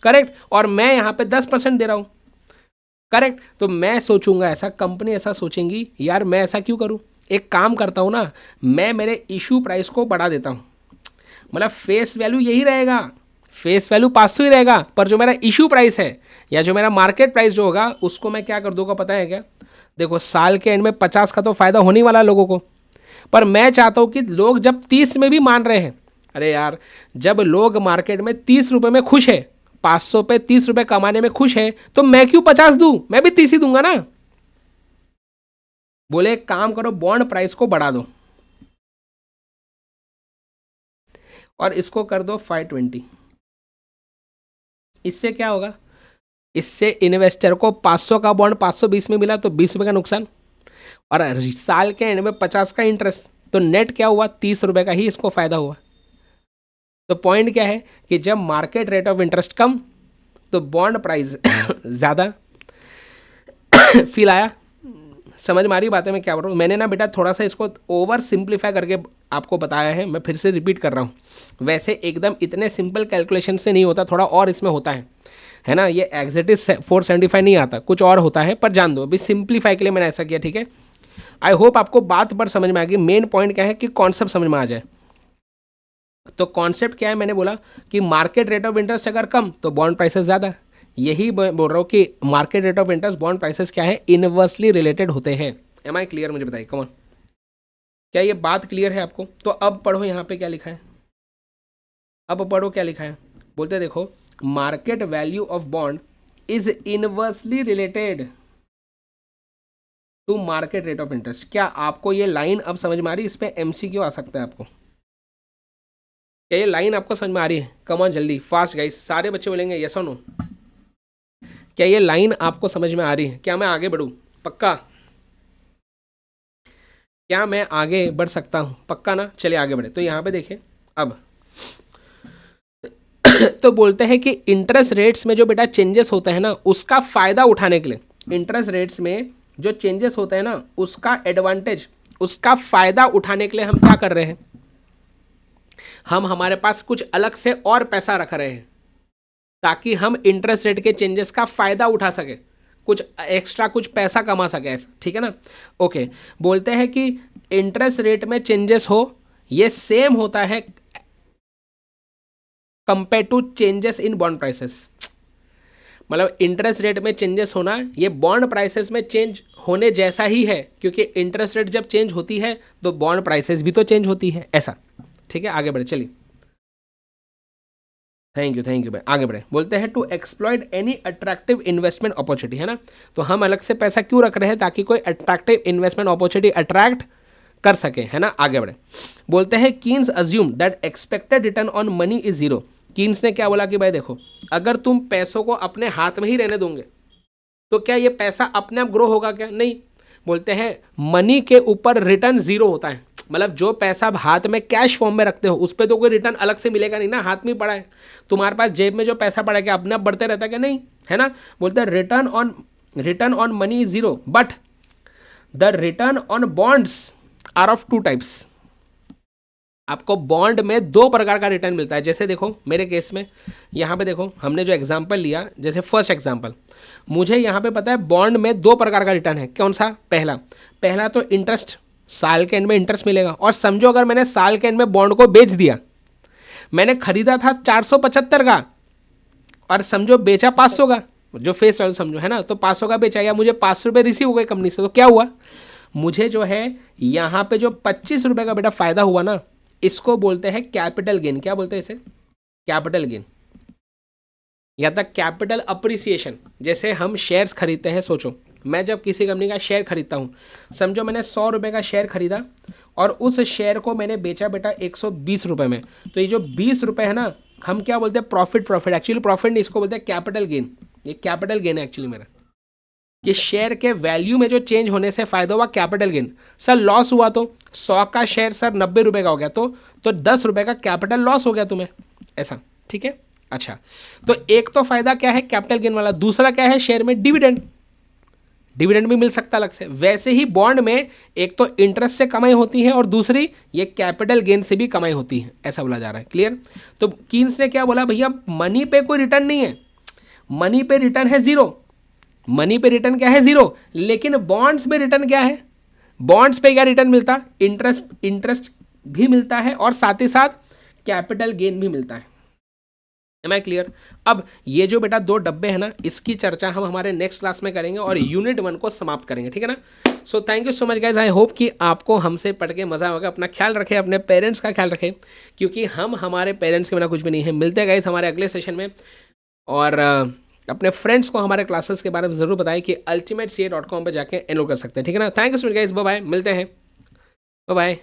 S1: करेक्ट, और मैं यहाँ पे 10% दे रहा हूँ, करेक्ट। तो मैं सोचूंगा ऐसा, कंपनी ऐसा सोचेंगी, यार मैं ऐसा क्यों करूँ, एक काम करता हूँ ना, मैं मेरे इशू प्राइस को बढ़ा देता हूँ। मतलब फेस वैल्यू यही रहेगा, फेस वैल्यू 500 ही रहेगा, पर जो मेरा इशू प्राइस है या जो मेरा मार्केट प्राइस जो होगा उसको मैं क्या कर दूंगा पता है क्या? देखो साल के एंड में 50 का तो फायदा होने वाला है लोगों को, पर मैं चाहता हूं कि लोग जब 30 में भी मान रहे हैं, अरे यार जब लोग मार्केट में 30 रुपए में खुश है, 500 पे 30 रुपए कमाने में खुश है, तो मैं क्यों 50 दूं, मैं भी 30 ही दूंगा ना। बोले एक काम करो, बॉन्ड प्राइस को बढ़ा दो और इसको कर दो 520। इससे क्या होगा? इससे इन्वेस्टर को 500 का बॉन्ड 520 में मिला तो 20 रुपए का नुकसान, और साल के एंड में 50 का इंटरेस्ट, तो नेट क्या हुआ? 30 रुपए का ही इसको फायदा हुआ। तो पॉइंट क्या है कि जब मार्केट रेट ऑफ इंटरेस्ट कम तो बॉन्ड प्राइस ज़्यादा। फील आया? समझ में आ रही बातें मैं क्या बोल रहा हूँ? मैंने ना बेटा थोड़ा सा इसको ओवर सिंप्लीफाई करके आपको बताया है, मैं फिर से रिपीट कर रहा हूँ। वैसे एकदम इतने सिंपल कैलकुलेशन से नहीं होता, थोड़ा और इसमें होता है ना। ये एग्जैक्टली 475 नहीं आता, कुछ और होता है, पर जान दो अभी सिंप्लीफाई के लिए मैंने ऐसा किया, ठीक है। आई होप आपको बात पर समझ में आ गई। मेन पॉइंट क्या है कि कॉन्सेप्ट समझ में आ जाए। तो कॉन्सेप्ट क्या है? मैंने बोला कि मार्केट रेट ऑफ इंटरेस्ट अगर कम तो बॉन्ड प्राइसेस ज़्यादा। यही बोल रहा हूँ कि market rate of interest bond prices क्या है, इनवर्सली रिलेटेड होते हैं। Am I clear? मुझे बताइए, कमॉन, क्या ये बात क्लियर है आपको? तो अब पढ़ो यहाँ पे क्या लिखा है, अब पढ़ो क्या लिखा है। बोलते देखो, market value of bond is inversely related to market rate of interest. क्या आपको ये लाइन अब समझ में आ रही है? इस पर एमसीक्यू आ सकता है आपको। क्या ये लाइन आपको समझ में आ रही है? कम ऑन जल्दी, फास्ट गाइस, सारे बच्चे बोलेंगे यस और नो। क्या ये लाइन आपको समझ में आ रही है? क्या मैं आगे बढ़ूं? पक्का? क्या मैं आगे बढ़ सकता हूं? पक्का ना? चलिए आगे बढ़े। तो यहां पे देखिए अब तो बोलते हैं कि इंटरेस्ट रेट्स में जो बेटा चेंजेस होते हैं ना, उसका फायदा उठाने के लिए, इंटरेस्ट रेट्स में जो चेंजेस होते हैं ना उसका एडवांटेज, उसका फायदा उठाने के लिए हम क्या कर रहे हैं, हम हमारे पास कुछ अलग से और पैसा रख रहे हैं ताकि हम इंटरेस्ट रेट के चेंजेस का फायदा उठा सके, कुछ एक्स्ट्रा कुछ पैसा कमा सके, ऐसा, ठीक है ना। ओके, बोलते हैं कि इंटरेस्ट रेट में चेंजेस हो, ये सेम होता है compare to changes in bond prices. मतलब इंटरेस्ट रेट में चेंजेस होना ये बॉन्ड प्राइसेस में चेंज होने जैसा ही है, क्योंकि इंटरेस्ट रेट जब चेंज होती है तो बॉन्ड प्राइसेस भी तो चेंज होती है, ऐसा, ठीक है। आगे बढ़े, चलिए, थैंक यू भाई, आगे बढ़े। बोलते हैं to exploit any attractive investment opportunity, है ना। तो हम अलग से पैसा क्यों रख रहे हैं? ताकि कोई अट्रैक्टिव इन्वेस्टमेंट अपॉर्चुनिटी अट्रैक्ट कर सके, है ना। आगे बढ़े, बोलते हैं Keynes assume that expected return on money is zero. Keynes ने क्या बोला कि भाई देखो, अगर तुम पैसों को अपने हाथ में ही रहने दोगे तो क्या ये पैसा अपने आप ग्रो होगा क्या? नहीं। बोलते हैं मनी के ऊपर रिटर्न जीरो होता है। मतलब जो पैसा आप हाथ में कैश फॉर्म में रखते हो उस पर तो कोई रिटर्न अलग से मिलेगा नहीं ना, हाथ में पड़ा है। तुम्हारे पास जेब में जो पैसा पड़ा है क्या अपने आप बढ़ते रहता है क्या? नहीं, है ना। बोलते हैं return on money is zero but the return on bonds are of two types. आपको बॉन्ड में दो प्रकार का रिटर्न मिलता है। जैसे देखो मेरे केस में यहाँ पे देखो, हमने जो एग्जांपल लिया, जैसे फर्स्ट एग्जांपल, मुझे यहाँ पे पता है बॉन्ड में दो प्रकार का रिटर्न है। कौन सा? पहला तो इंटरेस्ट, साल के एंड में इंटरेस्ट मिलेगा। और समझो अगर मैंने साल के एंड में बॉन्ड को बेच दिया, मैंने खरीदा था 475 का और समझो बेचा 500 का, जो फेस वैल्यू समझो, है ना। तो 500 का बेचा या मुझे 500 रुपये रिसीव हो गए कंपनी से, तो क्या हुआ, मुझे जो है यहाँ पे जो 25 रुपये का बेटा फायदा हुआ ना, इसको बोलते हैं कैपिटल गेन। क्या बोलते हैं इसे? कैपिटल गेन या तक कैपिटल अप्रिसिएशन। जैसे हम शेयर्स खरीदते हैं, सोचो मैं जब किसी कंपनी का शेयर खरीदता हूँ, समझो मैंने 100 रुपये का शेयर खरीदा और उस शेयर को मैंने बेचा बेटा 120 रुपये में, तो ये जो 20 रुपये है ना, हम क्या बोलते हैं? प्रॉफिट। एक्चुअली प्रॉफिट नहीं, इसको बोलते हैं कैपिटल गेन। ये कैपिटल गेन है एक्चुअली मेरा, कि शेयर के वैल्यू में जो चेंज होने से फायदा हुआ, कैपिटल गेन। सर लॉस हुआ तो 100 का शेयर सर 90 रुपये का हो गया, तो 10 रुपये का कैपिटल लॉस हो गया तुम्हें। ऐसा, ठीक है। अच्छा, तो एक तो फायदा क्या है कैपिटल गेन वाला, दूसरा क्या है शेयर में डिविडेंड, डिविडेंड भी मिल सकता अलग से। वैसे ही बॉन्ड में एक तो इंटरेस्ट से कमाई होती है और दूसरी ये कैपिटल गेन से भी कमाई होती है, ऐसा बोला जा रहा है। क्लियर? तो कीन्स ने क्या बोला, भैया मनी पे कोई रिटर्न नहीं है, मनी पे रिटर्न है जीरो, मनी पे रिटर्न क्या है जीरो, लेकिन बॉन्ड्स पे रिटर्न क्या है, बॉन्ड्स पे क्या रिटर्न मिलता, इंटरेस्ट, इंटरेस्ट भी मिलता है और साथ ही साथ कैपिटल गेन भी मिलता है। Am I clear? अब ये जो बेटा दो डब्बे हैं ना, इसकी चर्चा हम हमारे नेक्स्ट क्लास में करेंगे और यूनिट 1 को समाप्त करेंगे, ठीक है ना। So thank you so much guys, I hope कि आपको हमसे पढ़ के मजा होगा। अपना ख्याल रखें, अपने पेरेंट्स का ख्याल रखें, क्योंकि हम हमारे पेरेंट्स के बिना कुछ भी नहीं है। मिलते हैं गाइज हमारे अगले सेशन में, और अपने फ्रेंड्स को हमारे क्लासेस के बारे में जरूर बताएं कि ultimatecA.com पे जाके एनरोल कर सकते हैं, ठीक है ना। Thank you so much guys, bye bye, मिलते हैं, बाय बाय।